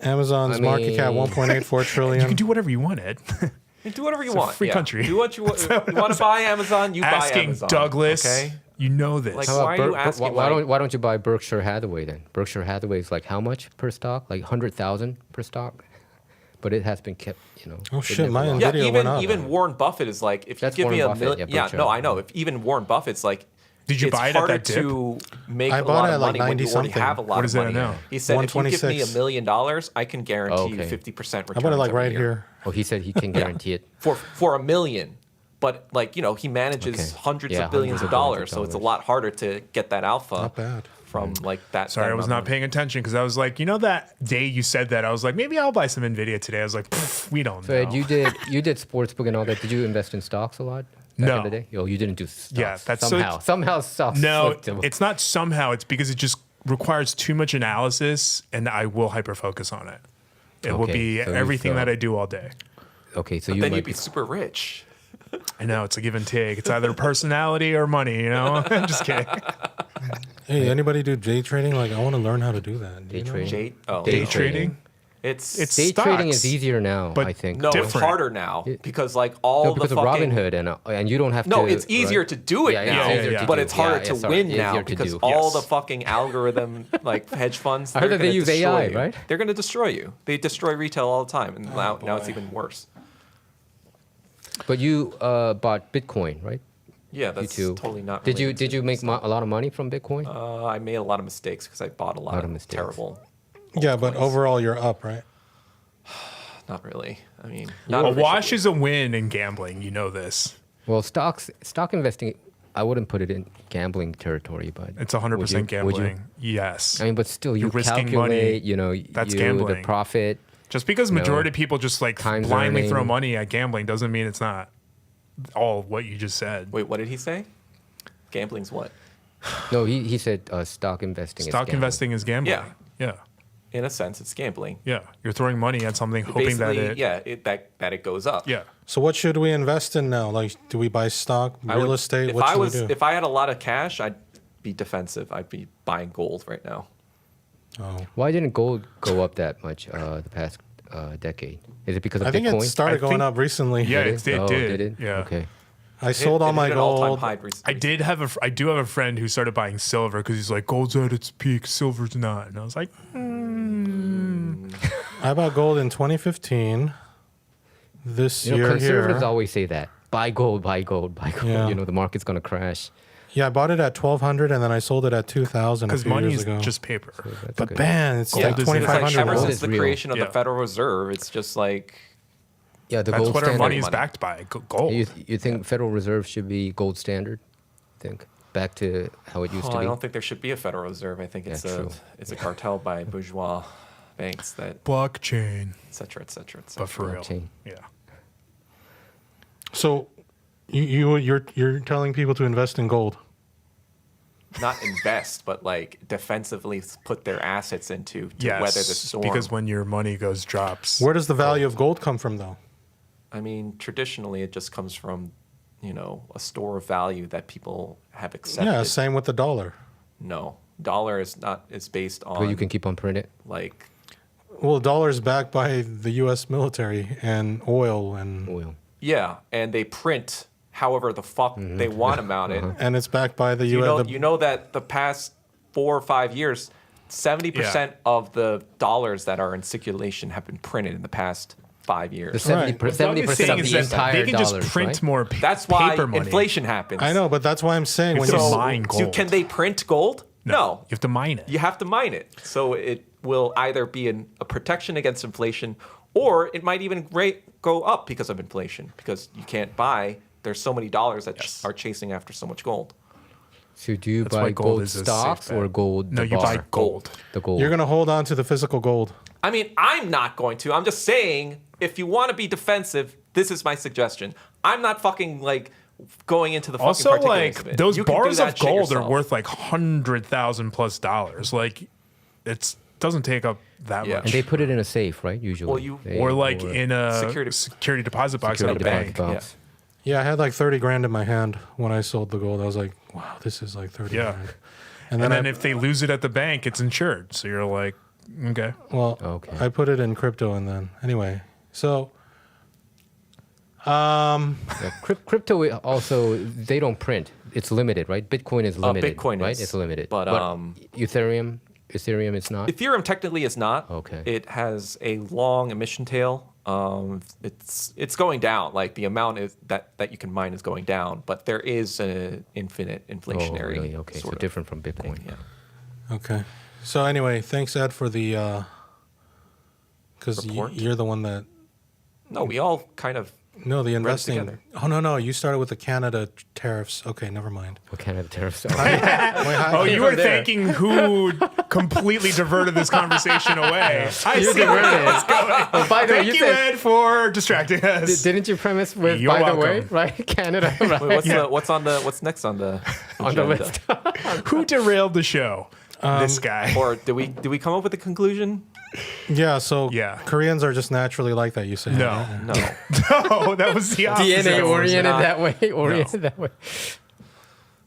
Amazon's I market cap mean- 1.84 trillion. You can do whatever you want, Ed. You do whatever you It's a want. free country. Do what you want. You want to buy Amazon, you buy Asking Amazon. Douglas, Okay. you know this. Like, How why about are you asking, why like- don't you buy Berkshire Hathaway then? Berkshire Hathaway is like how much per stock? Like 100,000 per stock, but it has been kept. Oh, it shit, never mine lost. Nvidia Yeah, went up. even Warren Buffett is like, if you That's give me Warren a Buffett, million, yeah, yeah, Berkshire. no, I know. If even Warren Buffett's like, Did you it's buy it at harder that dip? to make I a bought lot it of at like money when you 90 already something. have a lot What of is it money. now? He said, if you give me $126. $1 million, I can guarantee you okay. 50% return. I bought it like right here. Oh, he said he can guarantee it. for $1 million. But like, he manages Okay. hundreds Yeah, of billions hundreds of of billions dollars, of so it's a dollars. lot harder to get that alpha Not bad. from like that. Sorry, that I was amount not of- paying attention because I was like, that day you said that, I was like, maybe I'll buy some Nvidia today. I was like, "Pff, we don't So know. Ed, you did sportsbook and all that. Did you invest in stocks a lot back No. in the day? Oh, you didn't do stocks. Yeah, that's so- somehow stocks. No, slipped him. it's not somehow. It's because it just requires too much analysis, and I will hyper focus on it. It will Okay, be so you everything feel- that I do all day. Okay, so But you then might you'd be super rich. I know it's a give and take. It's either personality or money. I'm just kidding. Hey, anybody do day trading? Like, I want to learn how to do that. Do you know? Day trading. It's Day trading is easier now, but I think. no, it's different. harder now because like all No, the because fucking of Robinhood and you don't have to. no, it's easier right? to do it Yeah, now, it's easier to but do. it's harder Yeah, to sorry, win easier now to because do. all Yes. the fucking algorithm like hedge funds. I heard they're that they gonna use destroy AI, you. right? They're going to destroy you. They destroy retail all the time, and now it's even worse. But you bought Bitcoin, right? Yeah, that's too. totally not. Did related you to make this. a lot of money from Bitcoin? I made a lot of mistakes because I bought a lot of mistakes. terrible. Yeah, but altcoins. overall, you're up, right? Not really. I mean, A not wash officially. is a win in gambling. You know this. Well, stock investing, I wouldn't put it in gambling territory, but It's 100% would you? gambling. Yes. I mean, but still, you You're risking calculate, money. That's the gambling. profit. Just because majority of people just like times blindly throw earning. money at gambling doesn't mean it's not all what you just said. Wait, what did he say? Gambling's what? No, he said stock investing. Stock is gambling. investing is gambling. Yeah. Yeah. In a sense, it's gambling. Yeah. You're throwing money at something hoping that Basically, it that it goes up. Yeah. So what should we invest in now? Like, do we buy stock, I real would- estate? If What I should was, we do? if I had a lot of cash, I'd be defensive. I'd be buying gold right now. Oh. Why didn't gold go up that much the past decade? Is it because of I think Bitcoin? it started I going think- up recently. Yeah, Did it Oh, did. did it? Yeah. Okay. I sold all It my hit an all-time gold. high recently. I do have a friend who started buying silver because he's like, gold's at its peak, silver's not. And I was like, I bought gold in 2015. This You know, year conservatives here. always say that. Buy gold, buy gold, buy gold. Yeah. The market's going to crash. Yeah, I bought it at 1,200 and then I sold it at 2,000 a because few money years is ago. just paper. That's But good. man, it's Gold like is- It's like 2,500 ever Gold since is the real. creation of Yeah. the Federal Reserve, it's just like Yeah, the That's gold what our standard. money is money. backed by. Gold. You think Federal Reserve should be gold standard? Think back to how it used oh, to I be. don't think there should be a Federal Reserve. I think Yeah, it's true. a cartel by bourgeois banks that Blockchain. et cetera, et cetera, et cetera. But for real. Blockchain. Yeah. So you're telling people to invest in gold. Not invest, but like defensively put their assets into to Yes. weather the storm. Because when your money drops. Where does the value of gold come from, though? I mean, traditionally, it just comes from, a store of value that people have accepted. Yeah, same with the dollar. No, dollar is based on But you can keep on printing. like Well, the dollar is backed by the U.S. military and oil, and Oil. yeah, and they print however the fuck they want to mount it. and it's backed by the You U.S. know, you know that the past 4 or 5 years, 70% of the dollars that are in circulation have been printed in the past 5 years. The 70%, Right. 70% of the entire they can dollars, just print right? more That's why paper money. inflation happens. I know, but that's why I'm saying You when have you to mine gold. Can they print gold? No. You have to mine it. You have to mine it. So it will either be a protection against inflation, or it might even go up because of inflation, because you can't buy. There's so many dollars that are chasing after so much gold. So do you That's buy why gold gold is a safe stocks bet. or gold? No, the you buy bar? gold. The gold. you're going to hold on to the physical gold. I mean, I'm not going to. I'm just saying, if you want to be defensive, this is my suggestion. I'm not fucking like going into the fucking Also, particulars like of it. those You can do bars that of shit gold are yourself. worth like $100,000+ Like, it doesn't take up that Yeah. much. And they put it in a safe, right? Usually. Well, you- They- or like in a Security- security deposit box at a security bank. deposit box. Yeah, I had like 30 grand in my hand when I sold the gold. I was like, wow, this is like 30 Yeah. grand. And then if they lose it at the bank, it's insured. So you're like, okay. Well, Okay. I put it in crypto and then anyway. So, Yeah, crypto also they don't print. It's limited, right? Bitcoin is limited. Bitcoin right? is, It's limited. but, Ethereum is not. Ethereum technically is not. Okay. It has a long emission tail. It's going down. Like the amount is that you can mine is going down, but there is an infinite Oh, inflationary. really? Okay, so sort of different from Bitcoin. thing, yeah. okay. So anyway, thanks Ed for the, because Report? you're the one that, No, we all kind of. no, the it investing. together. Oh, no, you started with the Canada tariffs. Okay, never mind. What kind of tariffs? Wait, hi- Oh, you were there. thanking who completely diverted this conversation away. I see where it's going. Oh, by the way, Thank you you, said, Ed, for distracting us. didn't you premise with, You're by the way, welcome. right? Canada, right? Wait, what's next on the on the agenda? list. Who derailed the show? this guy. Or do we come up with a conclusion? Yeah, so Yeah. Koreans are just naturally like that, you say. No. right? No. No, that was the opposite. DNA oriented not- that way. Oriented that way.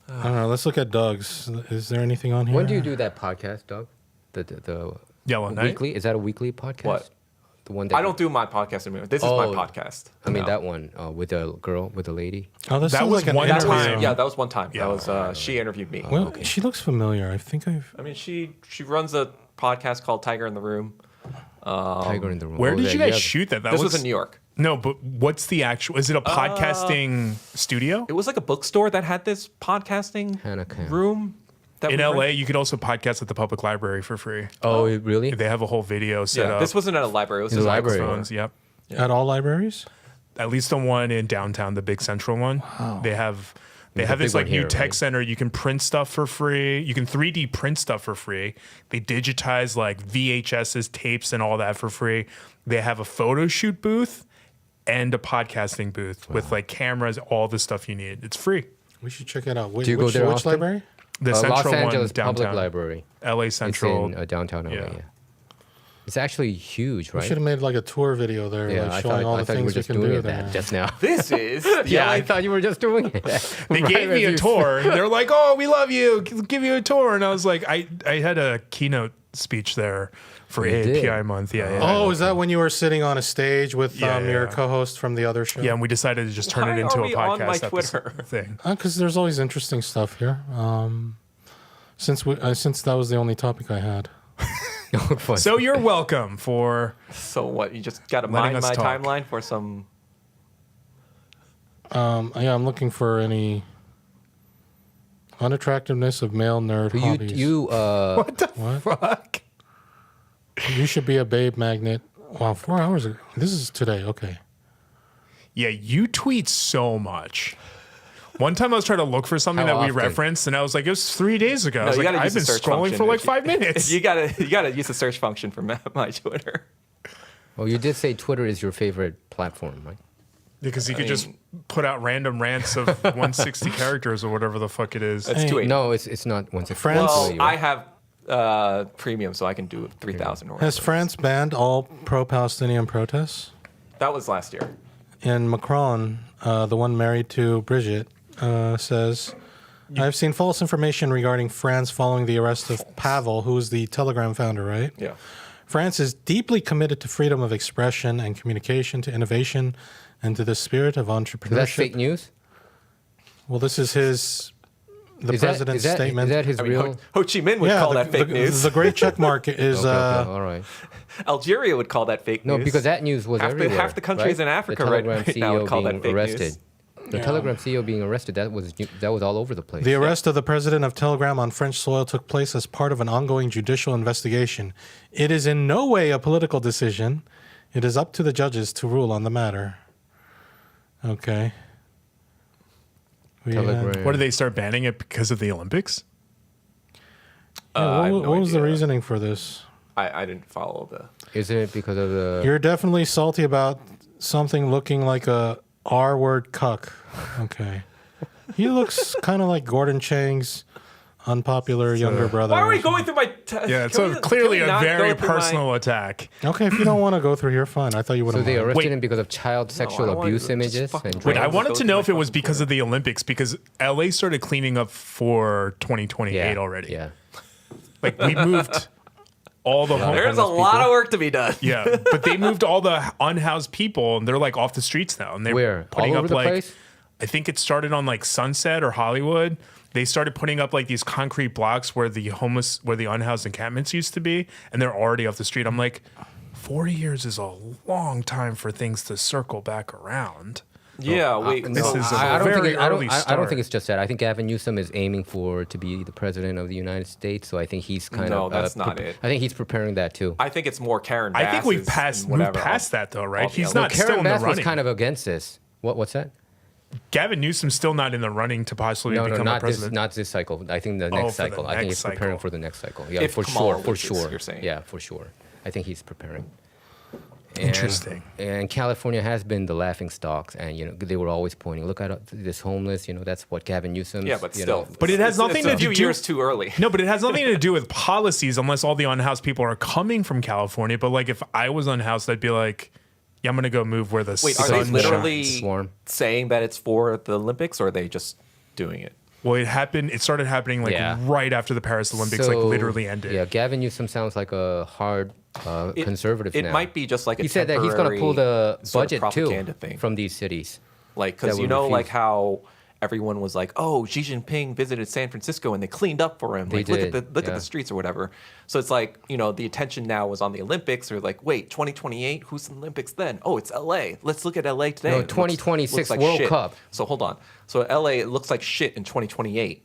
I don't know. Let's look at Doug's. Is there anything on here? When do you do that podcast, Doug? The Yellow Night? weekly? Is that a weekly podcast? What? The one that I don't do my podcast anymore. This is my Oh, podcast. I mean No. that one with the girl, with the lady. Oh, this That sounds was like an one interview. time. Yeah, that was one time. Yeah. That was she interviewed me. Well, she looks familiar. I think I've. I mean, she runs a podcast called Tiger in the Room. Tiger in the Room. Where Oh, did yeah, you guys have- shoot that? That This was in New York. No, but what's the actual? Is it a podcasting studio? It was like a bookstore that had this podcasting Hannah Cam. room. That In we LA, rented. you could also podcast at the public library for free. Oh, really? They have a whole video set Yeah, up. this wasn't at a library. It was In just the like a library. store. Microphones, yep. At all libraries? At least the one in downtown, the big central one. They have There's a this big like one new here, tech right? center. You can print stuff for free. You can 3D print stuff for free. They digitize like VHS's, tapes, and all that for free. They have a photo shoot booth and a podcasting booth with like cameras, all the stuff you need. It's free. We should check it out. Which, Do you go there which often? library? The Los central Angeles one downtown, Public Library. LA It's Central. in downtown LA. yeah. Yeah. It's actually huge, We right? should have made like a tour video there, Yeah, like I showing all thought the you were things we just can doing do it there. that just now. This is the Yeah, I LA thought you were just doing it. They Right gave me as a you tour. They're like, "Oh, we love you. Give you a tour." And I was like, I had a keynote speech there for You did? API month. Yeah, yeah. Oh, is that when you were sitting on a stage with Yeah, your yeah. co-host from the other show? Yeah, and we decided to just turn Why it into are a we on my podcast Twitter? episode thing. Because there's always interesting stuff here. Since that was the only topic I had. Fun. So you're welcome for. So what? You just got to Letting mine us my talk. timeline for some. Yeah, I'm looking for any unattractiveness of male nerd hobbies. What the What? fuck? You should be a babe magnet. Wow, 4 hours ago. This is today. Okay. Yeah, you tweet so much. One time I was trying to look for something How that we often? referenced, and I was like, it was 3 days ago. I was you like, gotta I've use been the search scrolling function for like if 5 minutes. You gotta use the search function for my Twitter. Oh, you did say Twitter is your favorite platform, right? Because you could just mean- put out random rants of 160 characters or whatever the fuck it is. It's Hey, 280. No, it's not once. France- Well, I have premium, so I can do 3,000 or Has whatever. France banned all pro-Palestinian protests? That was last year. And Macron, the one married to Brigitte, says, I've seen false information regarding France following the arrest of Pavel, who is the Telegram founder, right? Yeah. France is deeply committed to freedom of expression and communication, to innovation, and to the spirit of entrepreneurship. Is that fake news? Well, this is the president's statement. Is that his I mean, real? Ho Chi Minh would call that fake news. The great check mark is Okay, all right. Algeria would call that fake No, news. because that news was Half the- everywhere. half the countries right? in Africa the right Telegram now would CEO call that being fake arrested. news. The Telegram CEO being arrested. That was all over the place. The arrest of the president of Telegram on French soil took place as part of an ongoing judicial investigation. It is in no way a political decision. It is up to the judges to rule on the matter. Okay. We had- Telegram. What did they start banning it because of the Olympics? Yeah, I have what no what was the idea. reasoning for this? I didn't follow the. Isn't it because of the? You're definitely salty about something looking like a R-word cuck. Okay. He looks kind of like Gordon Chang's unpopular younger brother. Why are we going through my? Yeah, it's can we- clearly can we a not very go through my- personal attack. Okay, if you don't want to go through here, fine. I thought you would So have. they arrested Wait. him because of child sexual I wanted abuse to just images fucking and Wait, I Right. wanted Go to through know my if it was fucking because of the Olympics, because LA started cleaning up for 2028 already. Yeah. Like we moved all the There's a lot of work to be done. Yeah, but they moved all the unhoused people, and they're like off the streets now. And they're Where? putting All up over the like, place? I think it started on like Sunset or Hollywood. They started putting up like these concrete blocks where the unhoused encampments used to be, and they're already off the street. I'm like, 40 years is a long time for things to circle back around. Yeah, wait. This no, is a I don't very think I don't, early I don't start. think it's just that. I think Gavin Newsom is aiming to be the president of the United States. So I think he's kind No, of. that's not it. I think he's preparing that too. I think it's more Karen. I think we've Bass's and moved whatever. past that though, right? All- He's no, not still Karen in the Bass was running. kind of against this. What's that? Gavin Newsom's still not in the running to possibly No, become a not this, president. not this cycle. I think the Oh, next for the cycle. I think next he's preparing cycle. for the next cycle. Yeah, If for Kamala sure, for loses, sure. you're saying. Yeah, for sure. I think he's preparing. Interesting. And California has been the laughing stocks, and they were always pointing, look at this homeless. That's what Gavin Newsom. Yeah, but still. But it has nothing it's to a few do. years too early. No, but it has nothing to do with policies, unless all the unhoused people are coming from California. But like, if I was unhoused, I'd be like, yeah, I'm gonna go move where the Wait, are sun they literally shines. saying that it's for the Olympics, or are they just doing it? Well, it started happening like right after the Paris Olympics, like literally ended. Yeah, Gavin Newsom sounds like a hard conservative It now. might be just like a He said that he's going to pull the sort of budget too propaganda thing. from these cities. Like, because that would like refuse. how everyone was like, "Oh, Xi Jinping visited San Francisco and they cleaned up for him. They Like, did, look at the streets or whatever." So it's like, the attention now was on the Olympics, or like, wait, 2028, who's in the Olympics then? Oh, it's LA. Let's look at LA today. No, It looks 2026 like World shit. Cup. So hold on. So LA, it looks like shit in 2028.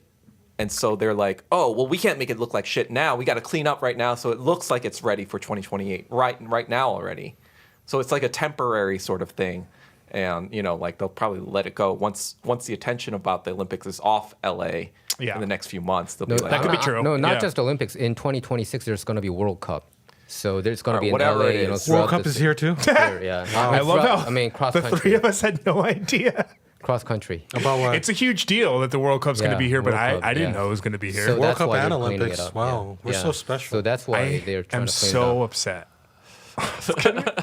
And so they're like, "Oh, well, we can't make it look like shit now. We got to clean up right now so it looks like it's ready for 2028 right now already." So it's like a temporary sort of thing. And, like they'll probably let it go once the attention about the Olympics is off LA in the next few months. They'll be like, that could be true. No, not Yeah. just Olympics. In 2026, there's going to be World Cup. So there's going to be in whatever LA. it is. throughout World Cup the is here too. year, yeah. I love how cross the country. three of us had no idea. Cross country. About what? It's a huge deal that the World Cup's going to Yeah, be here, but World Cup, I didn't yeah. know it was going to be here. So World that's Cup why and they're cleaning Olympics. it up. Wow, we're so special. So that's why I they're trying am to clean so it up. upset.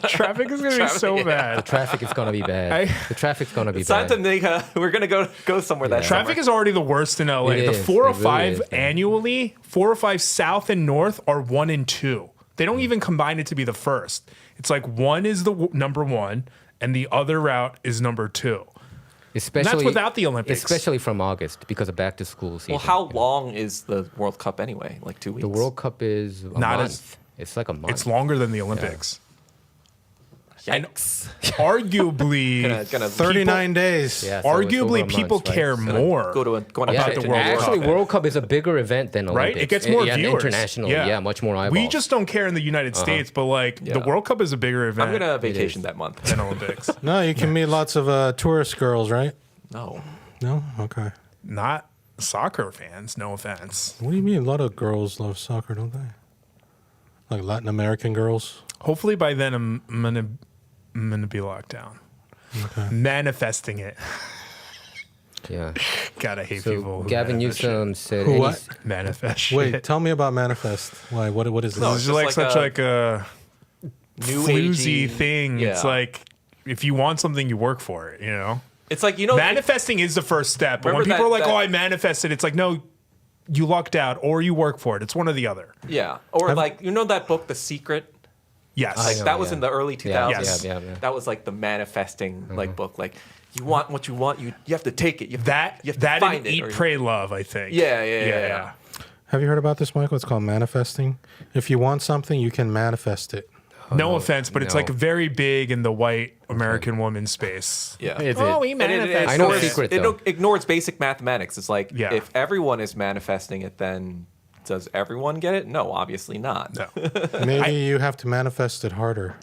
Traffic is going to be so bad. The traffic is going to be bad. The traffic's going to be it's time bad. to make we're going to go somewhere that Traffic is already the worst in LA. It The is. 405 It really is, man. annually, 405 south and north are 1 and 2. They don't even combine it to be the first. It's like one is the number one, and the other route is number 2. Especially without the Olympics. Especially from August because of back to school season. Well, how long is the World Cup anyway? Like 2 weeks? The World Cup is a Not month. as- It's like a month. It's longer than the Olympics. Yikes. Arguably, Gonna 39 days. Yeah, so it's over arguably, a people month, right? care more. go on a Yeah, trip to the World actually, Cup. World Cup is a bigger event than Olympics. Right? It gets more yeah, viewers. internationally. Yeah, much more eyeballs. We just don't care in the United States, but like the Yeah. World Cup is a bigger event I'm going to vacation that month. than Olympics. No, you can meet lots of tourist girls, right? No. No? Okay. Not soccer fans, no offense. What do you mean? A lot of girls love soccer, don't they? Like Latin American girls? Hopefully by then I'm gonna be locked down. Okay. Manifesting it. Yeah. God, I hate So people. Who Gavin manifest shit. Newsom said. Who any- what? Manifest shit. Wait, tell me about Manifest. Why? What is this? No, This it's is just like like such a like a New floozy agey thing. Yeah. It's like if you want something, you work for it. You know. It's like, Manifesting is the first step. But when Remember people are like, that- "Oh, I manifested," it's like, no, you lucked out, or you work for it. It's one or the other. yeah. Or like, that book, The Secret? Yes. Like know, that was yeah. in the early 2000s. Yes. Yeah. That was like the manifesting like book. Like, you want what you want, you have to take it. You have you have to that find and it. Eat, or- Pray, Love. I think. Yeah. Have you heard about this, Michael? It's called manifesting. If you want something, you can manifest it. No offense, but it's no. like very big in the white American woman space. Yeah. Is Oh, it? we And it manifest. I know ignores- Secret, it though. ignores basic mathematics. It's like, Yeah. if everyone is manifesting it, then does everyone get it? No, obviously not. No. Maybe you have to manifest it harder.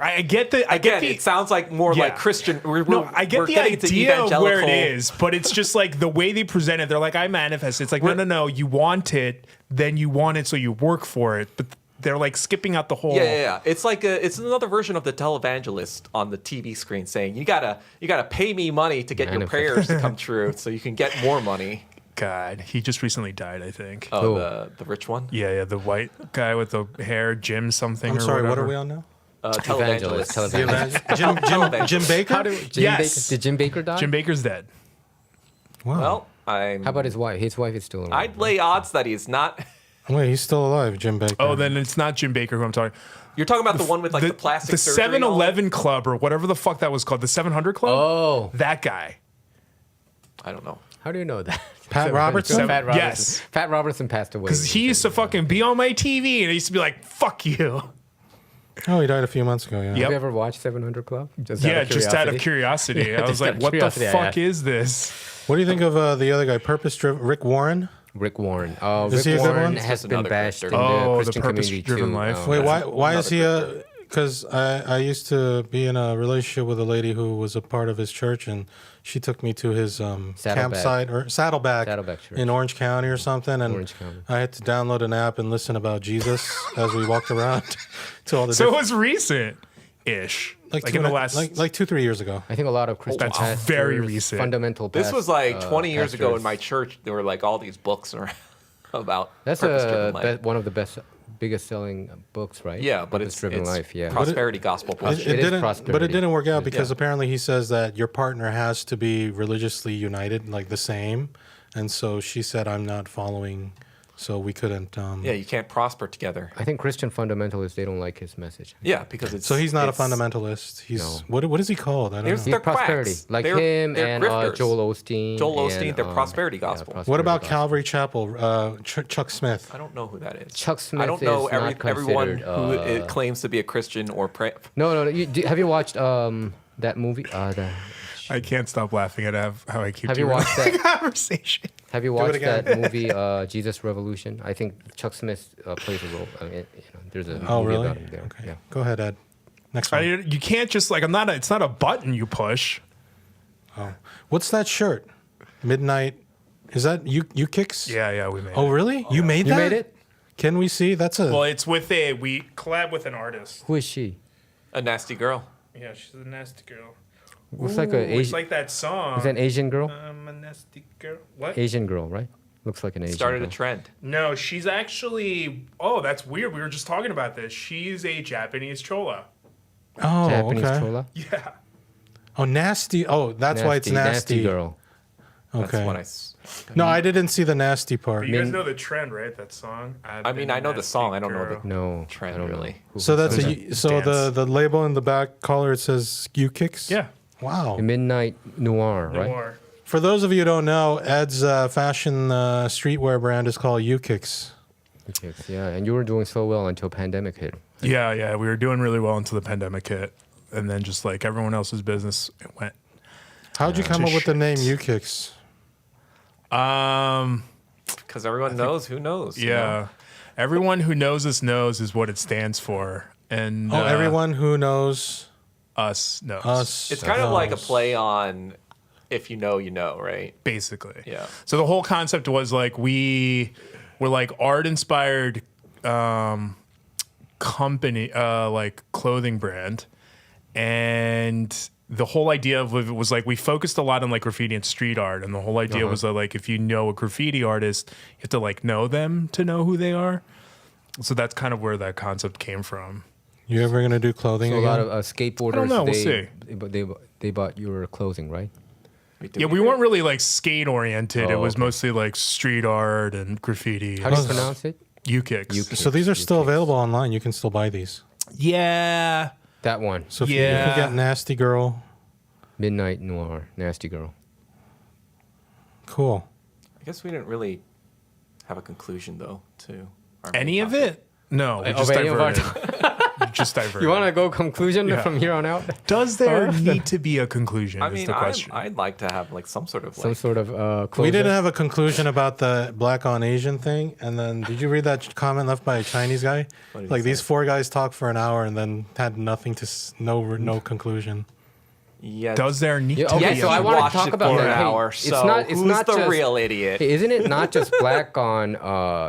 I get the. I Again, get the. it sounds like more Yeah. like Christian. No, I get we're the getting to idea of where it evangelical- is, but it's just like the way they present it. They're like, I manifest. It's like, no. You want it, then you want it, so you work for it. But they're like skipping out the whole. Yeah. It's like it's another version of the televangelist on the TV screen saying, you gotta pay me money to get your Manifest. prayers to come true, so you can get more money. God, he just recently died, I think. Oh, Who? the rich one. Yeah, the white guy with the hair, Jim something. I'm or sorry, what whatever. are we on now? Televangelist. Televangelist. Jim Baker? Jim Yes. Baker, did Jim Baker die? Jim Baker's dead. Wow. Well, How about his wife? His wife is still around. I'd lay odds that he's not. Wait, he's still alive, Jim Baker. Oh, then it's not Jim Baker who I'm talking. You're talking about the one with like the plastic the surgery and all that? 7-Eleven Club or whatever the fuck that was called, the 700 Club. Oh. That guy. I don't know. How do you know that? Pat Robertson? Pat Robertson. Yes. Pat Robertson passed away. Because he used to fucking be on my TV and he used to be like, "Fuck you." Oh, he died a few months ago, yeah. Yep. Have you ever watched 700 Club? Just Just out of curiosity. I was Just out like, of "What the curiosity, I fuck asked. is this?" What do you think of the other guy, Purpose-Driven, Rick Warren? Rick Warren. Is Rick he a good Warren one? has Just been another bashed in character. the Oh, the Christian community purpose-driven too. life. Wait, That's why is he another because I used to be in a relationship with a lady who was a part of his church, and she took me to his campsite or Saddleback Church. in Orange County or something, and Orange County. I had to download an app and listen about Jesus as we walked around to all the So it different. was recent. ish. Like, in the last. like 2-3 years ago. I think a lot of Christian That's pastors, very recent. fundamental. This was like 20 years ago in pastors. my church. There were like all these books around about That's purpose-driven life. one of the biggest selling books, right? Yeah, but it's Purpose-driven it's life. Yeah. prosperity gospel bullshit. It is didn't, but it prosperity. didn't work out because Yeah. apparently he says that your partner has to be religiously united, like the same, and so she said, "I'm not following," so we couldn't. Yeah, you can't prosper together. I think Christian fundamentalists they don't like his message. Yeah, because it's So he's not a it's- fundamentalist. He's No. what is he called? I don't Here's know. They're prosperity, quacks. like They're him and grifters. Joel Osteen. Joel Osteen, and, they're prosperity gospel. What What about prosperity gospel. Calvary Chapel? Chuck Smith. I don't know who that is. Chuck Smith I don't know is not everyone considered, who it claims to be a Christian or pray. No. Have you watched that movie? I can't stop laughing at how I keep Have you doing watched the that? conversation. Have you it watched again. that movie, Jesus Revolution? I think Chuck Smith plays a role. I mean, there's a Oh, movie really? about him there. Okay. Yeah. Go ahead, Ed. Next one. You can't just like it's not a button you push. Oh. What's that shirt? Midnight. Is that you kicks? Yeah, we made Oh, it. really? You made You that? made it? Can we see? That's a. Well, it's we collab with an artist. Who is she? A nasty girl. Yeah, she's a nasty girl. Looks like a It's Asian. like that song. Is that an Asian girl? I'm a nasty girl. What? Asian girl, right? Looks like an Asian. Started a girl. trend. No, she's actually. Oh, that's weird. We were just talking about this. She's a Japanese chola. oh, Japanese okay. chola. Yeah. Oh, nasty. Oh, that's why it's nasty. Nasty girl. That's Okay. what I. No, I didn't see the nasty part. But you guys Min- know the trend, right? That song. I mean, I know the song. I don't know the. No, Trend, I don't really. Know. Who- So that's who's that? so Dance. the label in the back collar it says "you kicks." Yeah. Wow. Midnight Noir, right? Noir. For those of you who don't know, Ed's fashion streetwear brand is called "you kicks." Okay, yeah, and you were doing so well until pandemic hit. Yeah. We were doing really well until the pandemic hit, and then just like everyone else's business, it went. How'd you come To up with the name shit. "you kicks"? Because everyone knows who knows. you know? Yeah. Everyone who knows us knows is what it stands for, and Oh, everyone who knows us knows us. It's kind of like a knows. play on if you know, you know, right? basically. Yeah. So the whole concept was like we were like art inspired company, like clothing brand, and the whole idea of it was like we focused a lot on like graffiti and street art, and the whole idea was that like if you know a graffiti artist, you have to like know them to know who they are. So that's kind of where that concept came from. You ever gonna do clothing So a again? lot of skateboarders. I don't know, we'll they, see. They bought your clothing, right? Yeah, we weren't really like skate oriented. Oh, It was okay. mostly like street art and graffiti. How do you Oh. pronounce it? U-kicks. U-kicks. So these are still U-kicks. available online. You can still buy these. Yeah. That one. So if you Yeah. can get Nasty Girl, Midnight Noir, Nasty Girl. cool. I guess we didn't really have a conclusion though to our Any main of topic. it? No, we Of just any of our- diverted. Just diverted. You want to go conclusion Yeah. from here on out? Does there need to be a conclusion? I is mean, the question. I'd like to have like some sort of Some like. sort of closure? We didn't have a conclusion about the black on Asian thing. And then did you read that comment left by a Chinese guy? What did he Like these say? 4 guys talked for an hour and then had nothing to no conclusion. Yeah. Does there need Yeah, to okay, be Yes, so a I you want to watched talk it about for that. an Hey, hour. it's So not. It's who's not the just, real idiot? Hey, isn't it not just black on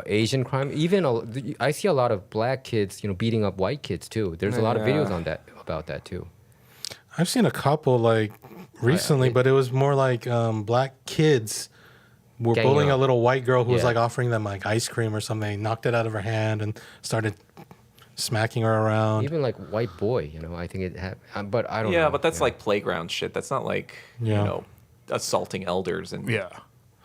Asian crime? Even I see a lot of black kids, beating up white kids too. There's a lot of videos Yeah. on that about that too. I've seen a couple like recently, but it was more like black kids were Ganging bullying a up. little white girl who was Yeah. like offering them like ice cream or something. They knocked it out of her hand and started smacking her around. Even like white boy, I think it but I don't know. Yeah, but that's like playground shit. That's not like Yeah. assaulting elders and Yeah.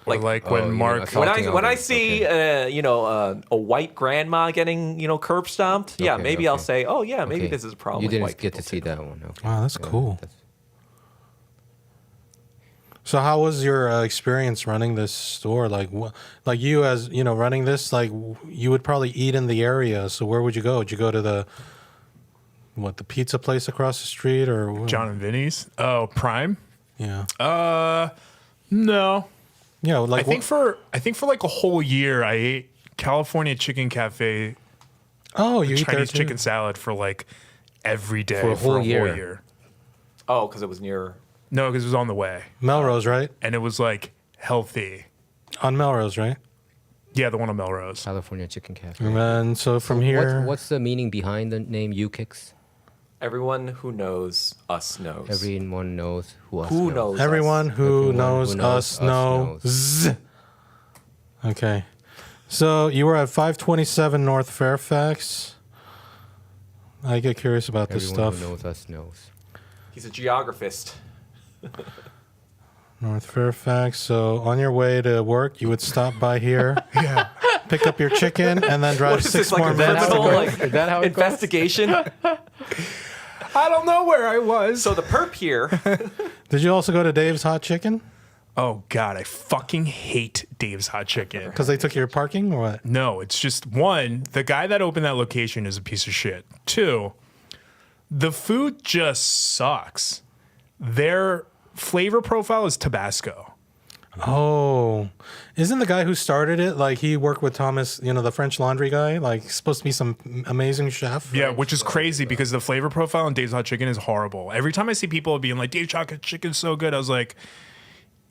Like- Like Oh, when you know, Mark. assault- when I elders, see a white grandma getting curb stomped, yeah, Okay, maybe I'll okay. say, oh yeah, maybe Okay. this is a problem. You with didn't white get to people, see too. that one. Okay. Wow, that's Yeah, cool. that's- So how was your experience running this store? Like, like you as running this, like you would probably eat in the area. So where would you go? Would you go to the pizza place across the street or what? John and Vinny's. Oh, Prime. Yeah, No. yeah. Like I think for like a whole year, I ate California Chicken Cafe oh, you eat there Chinese too? chicken salad for like every day For a whole year. Oh, because it was near. No, because it was on the way, Melrose, right? and it was like healthy. On Melrose, right? Yeah, the one on Melrose. California Chicken Cafe. And then so from here, What's the meaning behind the name U-Kicks? Everyone who knows us knows. Everyone knows who us Who knows. knows Everyone us. who Everyone knows who knows us us knows. Okay. So you were at 527 North Fairfax. I get curious about this Everyone stuff. who knows us knows. He's a geographist. North Fairfax. So on your way to work, you would stop by here, Yeah. pick up your chicken, and then drive What is 6 this, like more a minutes. criminal to work. like, Is that how it goes? investigation? I don't know where I was. So the perp here, Did you also go to Dave's Hot Chicken? Oh God, I fucking hate Dave's Hot Chicken. Because they took your parking or what? No, it's just one, the guy that opened that location is a piece of shit. Two, the food just sucks. Their flavor profile is Tabasco. Oh, isn't the guy who started it, like he worked with Thomas, the French Laundry guy, like supposed to be some amazing chef? Yeah, which is crazy because the flavor profile on Dave's Hot Chicken is horrible. Every time I see people being like, Dave's Hot Chicken's so good, I was like,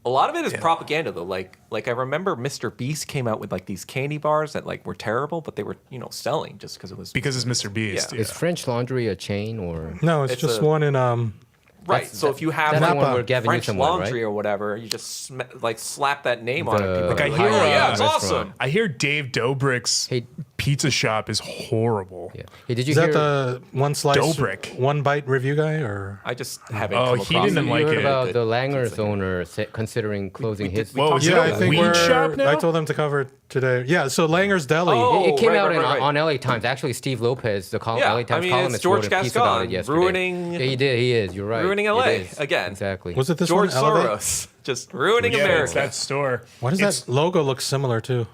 a lot of it is propaganda though. Like I remember Mr. Beast came out with like these candy bars that like were terrible, but they were selling just because it was because it's Mr. Beast. Yeah. Is French Laundry a chain or? No, it's It's just a- one in right. So if you have That's like the one where Gavin French Newsom went, Laundry right? or whatever, you just slap that name on it. The- People Like, I are like, hear, oh yeah, it's restaurant. awesome. I hear Dave Dobrik's Hey- pizza shop is horrible. Yeah. Hey, did you Is hear? that the one slice, Dobrik. one bite review guy, or I just haven't. Oh, come he across didn't it. like you heard it. about Good the Langer's pizza. owner considering closing his? we Whoa, talked is it yeah, about I that. think weed we're. shop now? I told them to cover it today. Yeah, so Langer's Deli. Oh, It came right, out right, right. on LA Times. Actually, Steve Lopez, the Yeah, LA Times I mean, it's columnist, George wrote a piece about Gascon it yesterday. ruining- Yeah, he did. He is. You're right. ruining It LA is. again. Exactly. Was it this George one? Elevate? Soros just ruining Yeah, it's America. that store. Why does that logo look similar too?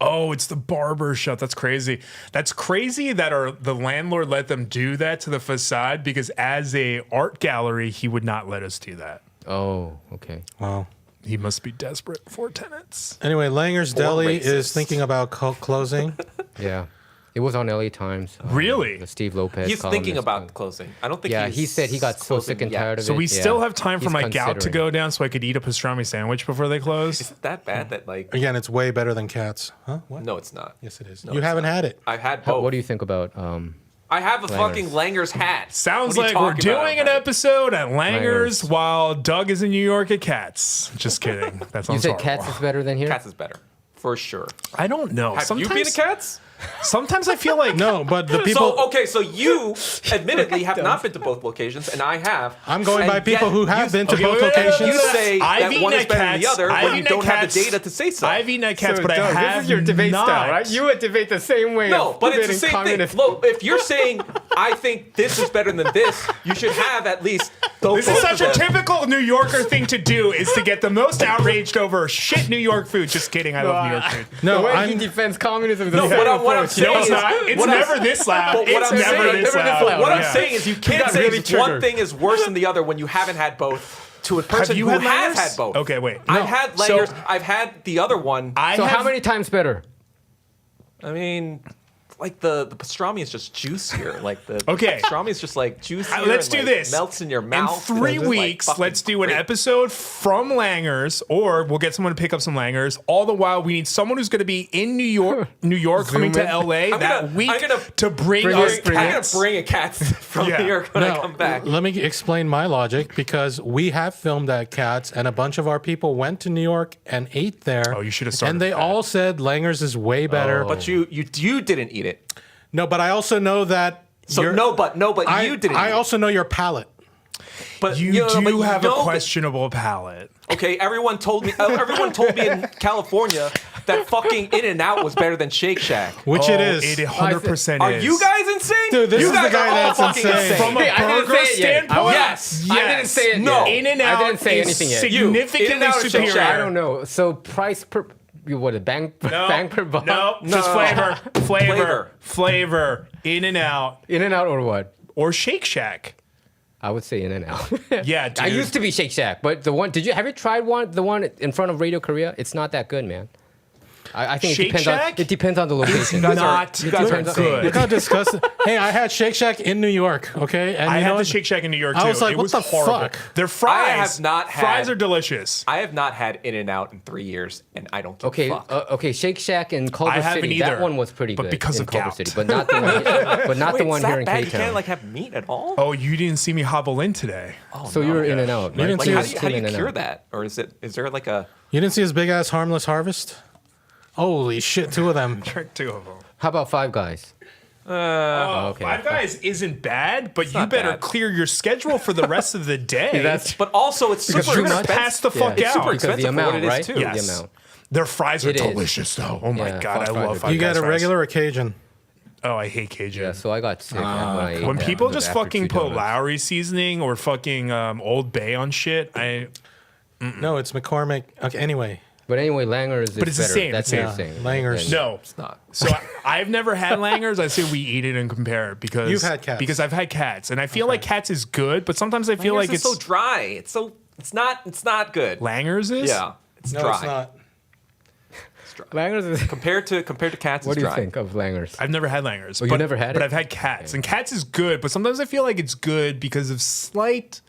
Oh, it's the barber shop. That's crazy. That's crazy that the landlord let them do that to the facade because as a art gallery, he would not let us do that. Oh, okay. Wow. He must be desperate for tenants. Anyway, Langer's Deli racist. is thinking about closing. Yeah. It was on LA Times. Really? The Steve Lopez. He's thinking columnist. about closing. I don't think. Yeah, he's he said he got so sick and closing yet. tired of it. So we Yeah. still have time for He's my gout to considering. go down so I could eat a pastrami sandwich before they close. Is it that bad that like? Again, it's way better than Katz. Huh? What? No, it's not. Yes, it is. No, You it's haven't not. had it. I've had both. What do you think about? I have a Langer's? fucking Langer's hat. Sounds What are you like we're talking about? doing an episode at Langer's Langer's. while Doug is in New York at Katz. Just kidding. That You sounds said horrible. Katz is better than here. Cats is better for sure. I don't know. Have you been to Cats? Sometimes I feel like No, but the people. So okay, so you admittedly have not been to both locations, and I have. I'm going And by people yet who have been to Okay, both wait, wait, wait, locations. You say I've that eaten one is at better than the Katz. other I've when you eaten don't at have the Katz. data to say so. I've eaten at Katz, but I have This is your debate not. style, right? You would debate the same way. No, of but it's the debating same communist- thing. Look, if you're saying I think this is better than this, you should have at least. This is such a typical New Yorker thing to do is to get the most outraged over shit New York food. Just kidding. I love New York food. No, the way I'm- he defends communism is No, the same what I'm approach. saying No, it's is, not. It's what I'm- never this loud. But what It's I'm never saying- this never this loud. loud. What I'm Yeah. saying is you can't got say really one triggered. thing is worse than the other when you haven't had both. To a person you who had has Langers? had both. Okay, wait. I've had So- Langers. I've had the other one. So how many times better? I mean, like the pastrami is just juicier. Like the Okay. pastrami is just like juicier. Let's and, do like, this. Melts in your mouth. In 3 It's just, like, weeks, fucking let's do an great. episode from Langers, or we'll get someone to pick up some Langers. All the while, we need someone who's going to be in New York, coming to in. LA I'm that gonna- week I'm gonna to bring bring us it- bring I'm gonna cats. bring a cat from Yeah. New York when I No, come back. let me explain my logic because we have filmed at Katz and a bunch of our people went to New York and ate there. Oh, you should have started And they with that. all said Langer's is way better. But you didn't eat it. No, but I also know that. So you're- no, but I, you didn't. I eat it. also know your palate. But You know, but do have a know that- questionable palate. Okay, everyone told me. Everyone told me in California that fucking In-N-Out was better than Shake Shack. Which it is. It 100% Are is. you guys insane? Dude, this you is the guys guy are all that's fucking insane. From a Hey, I didn't burger say it yet. standpoint? Yes. I didn't say it No. yet. In-N-Out I didn't say is anything yet. significantly In-N-Out or Shake superior. Shack? I don't know. So price per what a bang per buck? No, just Flavor. flavor. In and out In and out or what? or Shake Shack. I would say In and Out. Yeah, dude. I used to be Shake Shack, but have you tried the one in front of Radio Korea? It's not that good, man. I think Shake Shack? it depends on the location. Not you guys are good. Look how disgusting. Hey, I had Shake Shack in New York, okay? And I you know had the what? Shake Shack in New York too. I was like, it what was the horrible. fuck? Their fries. I have not had- Fries are delicious. I have not had In-N-Out in 3 years, and I don't give Okay, a fuck. okay. Shake Shack in Culver I haven't City. either, That one was pretty but good. because in of Culver gout. City, but not the one. But not Wait, the one it's here that in bad? You K-Town. can't like have meat at all? Oh, you didn't see me hobble in today. So you were in and out. didn't Like, see how his- do you In and cure out. that? Or is there like a... You didn't see his big ass harmless harvest? Holy shit, 2 of them. Trick 2 of them. How about Five Guys? Okay. Five Guys isn't bad, but you not better bad. clear your schedule for the rest of the day. That's But also, it's because super you're gonna expensive. pass the fuck It's out. super because the expensive for what amount, it is, right? too. Yes. The amount. Their fries are It is. delicious, though. Oh my Yeah, god, I Five love Guys. Five You Guys get a fries. regular or Cajun? Oh, I hate Cajun. Yeah, so I got sick when I ate When that people after just 2 fucking put donuts. Lowry seasoning or fucking Old Bay on shit, No, it's McCormick. Okay, anyway. But anyway, Langer's is But it's the better. same, That's it's what the you're saying. Langer's. Yeah. no. It's not. So I've never had Langers. I say we eat it and compare it because You've had Katz. Because I've had Katz, and I feel like Katz is good, but sometimes I feel Yours like is it's so dry. It's not good. Langers is. Yeah, it's No, dry. it's not. Langer's is. Compared to Katz, What it's do you dry. think of Langer's? I've never had Langers. Oh, you never had But it? I've had Katz, and Katz is good. But sometimes I feel like it's good because of slight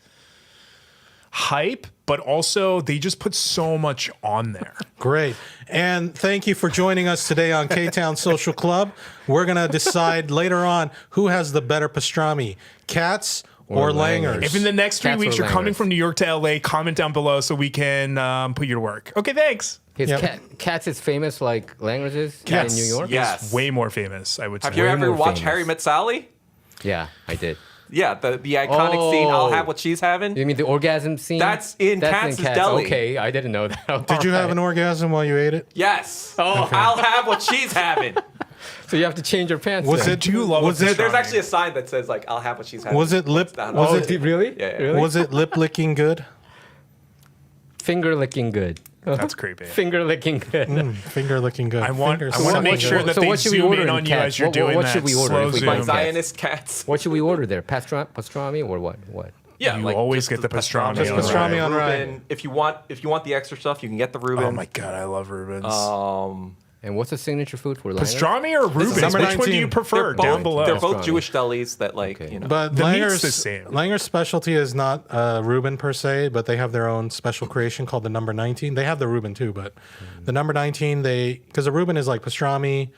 hype, but also they just put so much on there. Great. And thank you for joining us today on Ktown Social Club. We're going to decide later on who has the better pastrami, Katz or Langers. Langers. If in the next 3 Katz weeks or you're coming Langers? from New York to LA, comment down below so we can put you to work. Okay, thanks. His Yep. Katz is famous like Langer's is Katz. in New York? Yes. Way more famous, I would say. Have you Way ever more watched famous. Harry Met Sally? Yeah, I did. Yeah, the iconic scene. I'll Oh. have what she's having. You mean the orgasm scene? That's in Katz's Deli. Okay, I didn't know that. Did you have an orgasm while you ate it? Yes. Oh, I'll have what she's having. So you have to change your pants. Was then. it? do you love was a it? There's actually a sign that says like, "I'll have what she's having." Was it lip? It's not- Was Oh, it? really? Yeah, yeah. Really? Was it lip licking good? Finger licking good. That's creepy. Finger licking good. Finger licking good. I want Fingers to licking make good. sure that So they what should we zoom order in in on you Katz? as you're What- doing what that should we order slow if we zoom. find Katz? Zionist cats. What should we order there? Pastrami or what? What? Yeah, You like always just get the pastrami Just on pastrami rye. on rye. Reuben. If you want the extra stuff, you can get the Reuben. Oh my god, I love Rubens. And what's the signature food for Langers? Pastrami or Rubens? number Which one do 19. you prefer? Down below. They're both Pastrami. Jewish delis that like Okay. you know. But The meat's Langer's, the same. Langer's specialty is not Reuben per se, but they have their own special creation called the number 19. They have the Reuben too, but the number 19, because the Reuben is like pastrami,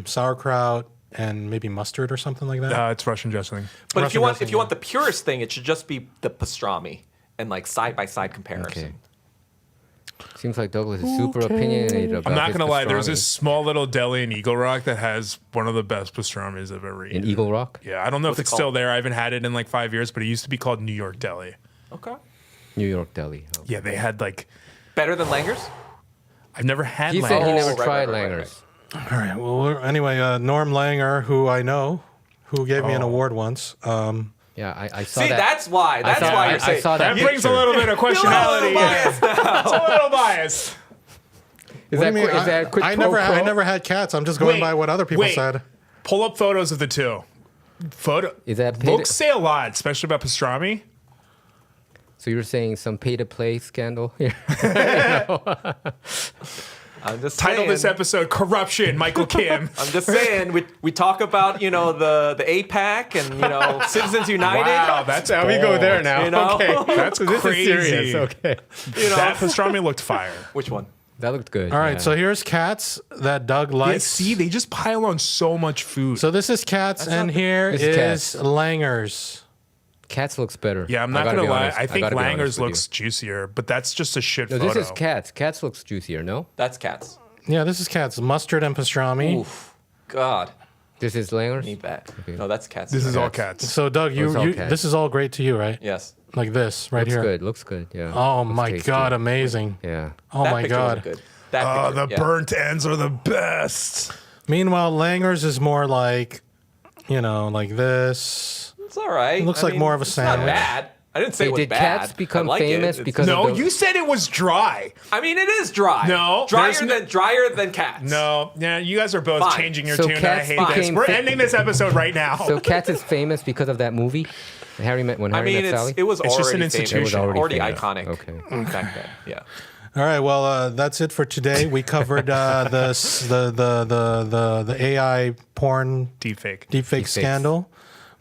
sauerkraut, and maybe mustard or something like that. It's Russian dressing. But if Russian you want dressing, if you want the purest thing, it should just be the pastrami and like side by side comparison. Okay. Seems like Douglas is super opinionated about I'm not his gonna lie. There's pastrami. this small little deli in Eagle Rock that has one of the best pastramis I've ever eaten. in Eagle Rock, Yeah, I don't know if it it's still called? there. I haven't had it in like 5 years, but it used to be called New York Deli. Okay. New York Deli. Oh. Yeah, they had like Better than Langer's? I've never had. He said he Langers. never right, tried right, right, Langers. All right. Well, anyway, Norm Langer, who I know, who gave me an award once. Yeah, I saw See, that. that's why. That's saw- why I- you're saying. I saw that. That brings a picture. little bit of You're a questionality. little biased now. It's a little biased. Is What that do you mean? is that quick I pro never, I quo? never had cats. I'm just going by what other people wait. said. Pull up photos of the two. Is that paid- looks say a lot, especially about pastrami. So you're saying some pay to play scandal here? I'm just Title saying. this episode "Corruption." Michael Kim. I'm just saying. We talk about the APAC and Citizens United. Wow, that's Now we go there bold. now. You know? Okay, That's this crazy. is serious. Okay, That pastrami looked fire. Which one? that looked good. All right. yeah. So here's cats that Doug Yeah, likes. see, they just pile on so much food. So this is cats, and here This is is Katz. Langers. Katz looks better. Yeah, I'm I not gotta gonna be lie. honest. I think gotta be honest Langer's with looks juicier, but that's just a shit you. No, photo. this is Katz. Katz looks juicier. No, That's Katz. Yeah, this is cats. Mustard and pastrami. Oof. God. this is Langers. Need that. No, that's Katz. This is all cats. So Doug, It's all you cats. this is all great to you, right? Yes. Like this right Looks here. good. Looks good. Yeah. Oh Looks my tasty. god, amazing. Yeah. Oh That my picture was god. Good. That Oh, picture, the yeah. burnt ends are the best. Meanwhile, Langers is more like, like this. It's all right. It looks like more of a it's sandwich. Not bad. I didn't say Hey, it was did bad. Katz become I like famous it. because No, of the, you said it was dry. I mean, it is dry. No, drier there's no- than Katz. No, yeah, you guys are both Fine. changing your So tune. And I Katz hate this. became We're fa- ending this episode right now. So Katz is famous because of that movie, when I Harry mean, Met Sally. it was It's already just an famous. institution. It was already famous. iconic. Okay. Back then. Yeah. All right. Well, that's it for today. We covered the AI porn deepfake scandal.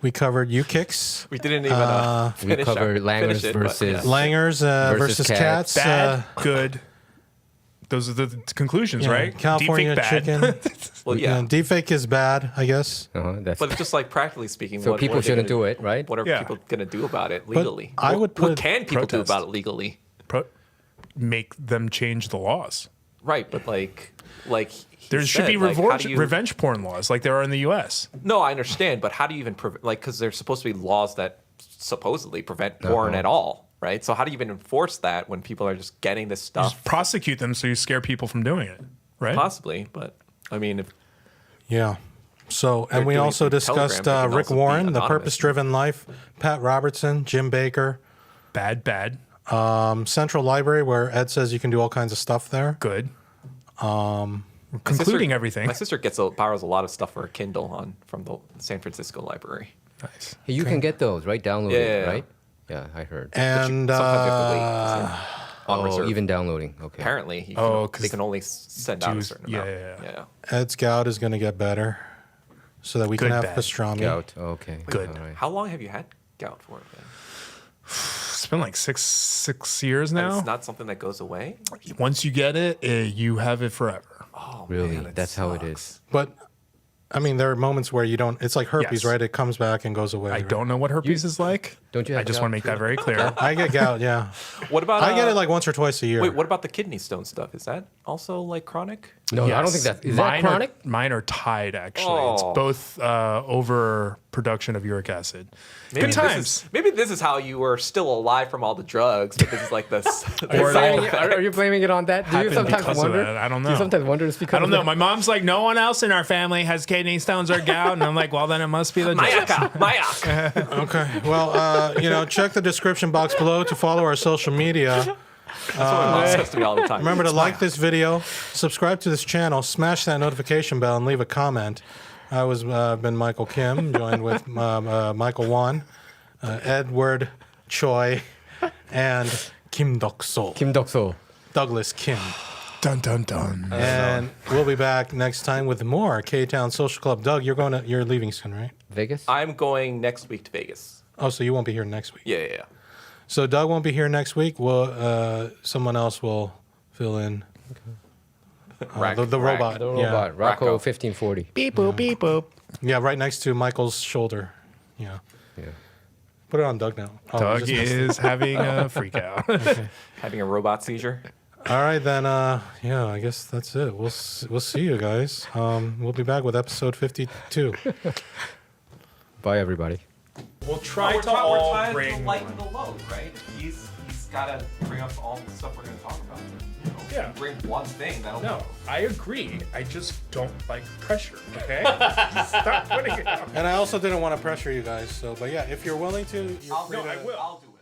We covered U-Kicks. We didn't even We covered Langers versus Langers versus Katz. Bad, good. Those are the conclusions, right? California Deepfake chicken. bad. Well, yeah. Deepfake is bad, I guess. That's But just like practically speaking, so what people are they shouldn't gonna do it, right? What are Yeah. people going to do about it legally? I would put what can people do protest. about it legally? Make them change the laws. Right, but like he There should said, be like, how do you- revenge porn laws like there are in the U.S. No, I understand, but how do you even because there's supposed to be laws that supposedly prevent porn at all, right? So how do you even enforce that when people are just getting this stuff? Just prosecute them so you scare people from doing it, right? Possibly, but I mean, if Yeah. So, and They're we doing also through Telegram, discussed they can Rick also be Warren, The anonymous. Purpose-Driven Life, Pat Robertson, Jim Baker, Bad, Central Library, where Ed says you can do all kinds of stuff there. good. Concluding everything. My sister borrows a lot of stuff for her Kindle from the San Francisco library. Nice. Hey, you can get those, right? Downloaded, Yeah. right? Yeah, I heard. And Sometimes you have to wait 'cause they're on reserve. Even downloading. Okay. Apparently, Oh, 'cause they can only send out a Jews- certain yeah, amount. yeah. Ed's gout is going to get better so that we Good, can have bad. pastrami. Gout. Okay. Good. All right. How long have you had gout for? Then? It's been like six years And now. it's not something that goes away. Once you get it, you have it forever. Oh, Really? man, That's how it sucks. is. But, I mean, there are moments where you don't, it's like herpes, Yes. right? It comes back and goes away. I right? don't know what herpes is like. Don't you I have just gout want to make that very clear. I get gout, yeah. What about? I get it like once or twice a year. Wait, what about the kidney stone stuff? Is that also like chronic? No, I don't Yes. think that is Mine that are- chronic. mine are tied, actually. It's Oh. both overproduction of uric acid. Maybe Good this times. is- maybe this is how you were still alive from all the drugs, but this is like this. Are you blaming it on that? Do you Happened sometimes because of wonder? that. I don't Do you know. sometimes wonder it's because I don't of know. that? My mom's like, no one else in our family has kidney stones or gout. And I'm like, well, then it must be the drugs. Mayak. Okay. Well, check the description box below to follow our social media. That's what my mom says to me all the time. Remember to like this video, subscribe to this channel, smash that notification bell, and leave a comment. I was been Michael Kim, joined with Michael Wan, Edward Choi, and Kim Dok-sol. Kim Dok-so. Douglas Kim. Dun, dun, dun. And we'll be back next time with more Ktown Social Club. Doug, you're leaving soon, right? Vegas. I'm going next week to Vegas. Oh, so you won't be here next week. Yeah. So Doug won't be here next week. Someone else will fill in. The robot. The Yeah. robot. Rocco Rocco. 1540. Beep, boop, beep, boop. Yeah, right next to Michael's shoulder. Yeah. Yeah. Put it on Doug now. Oh, Doug just missed it. is having a freak out. Having a robot seizure. All right, then. Yeah, I guess that's it. We'll see you guys. We'll be back with episode 52. Bye, everybody. We'll try We're to all trying to bring. lighten the load, right? He's got to bring up all the stuff we're going to talk about. Yeah. Bring one thing. That'll No, I agree. I just don't like pressure. Okay, stop putting it out. And I also didn't want to pressure you guys. But yeah, if you're willing to, you're I'll free do to. it. I'll do it.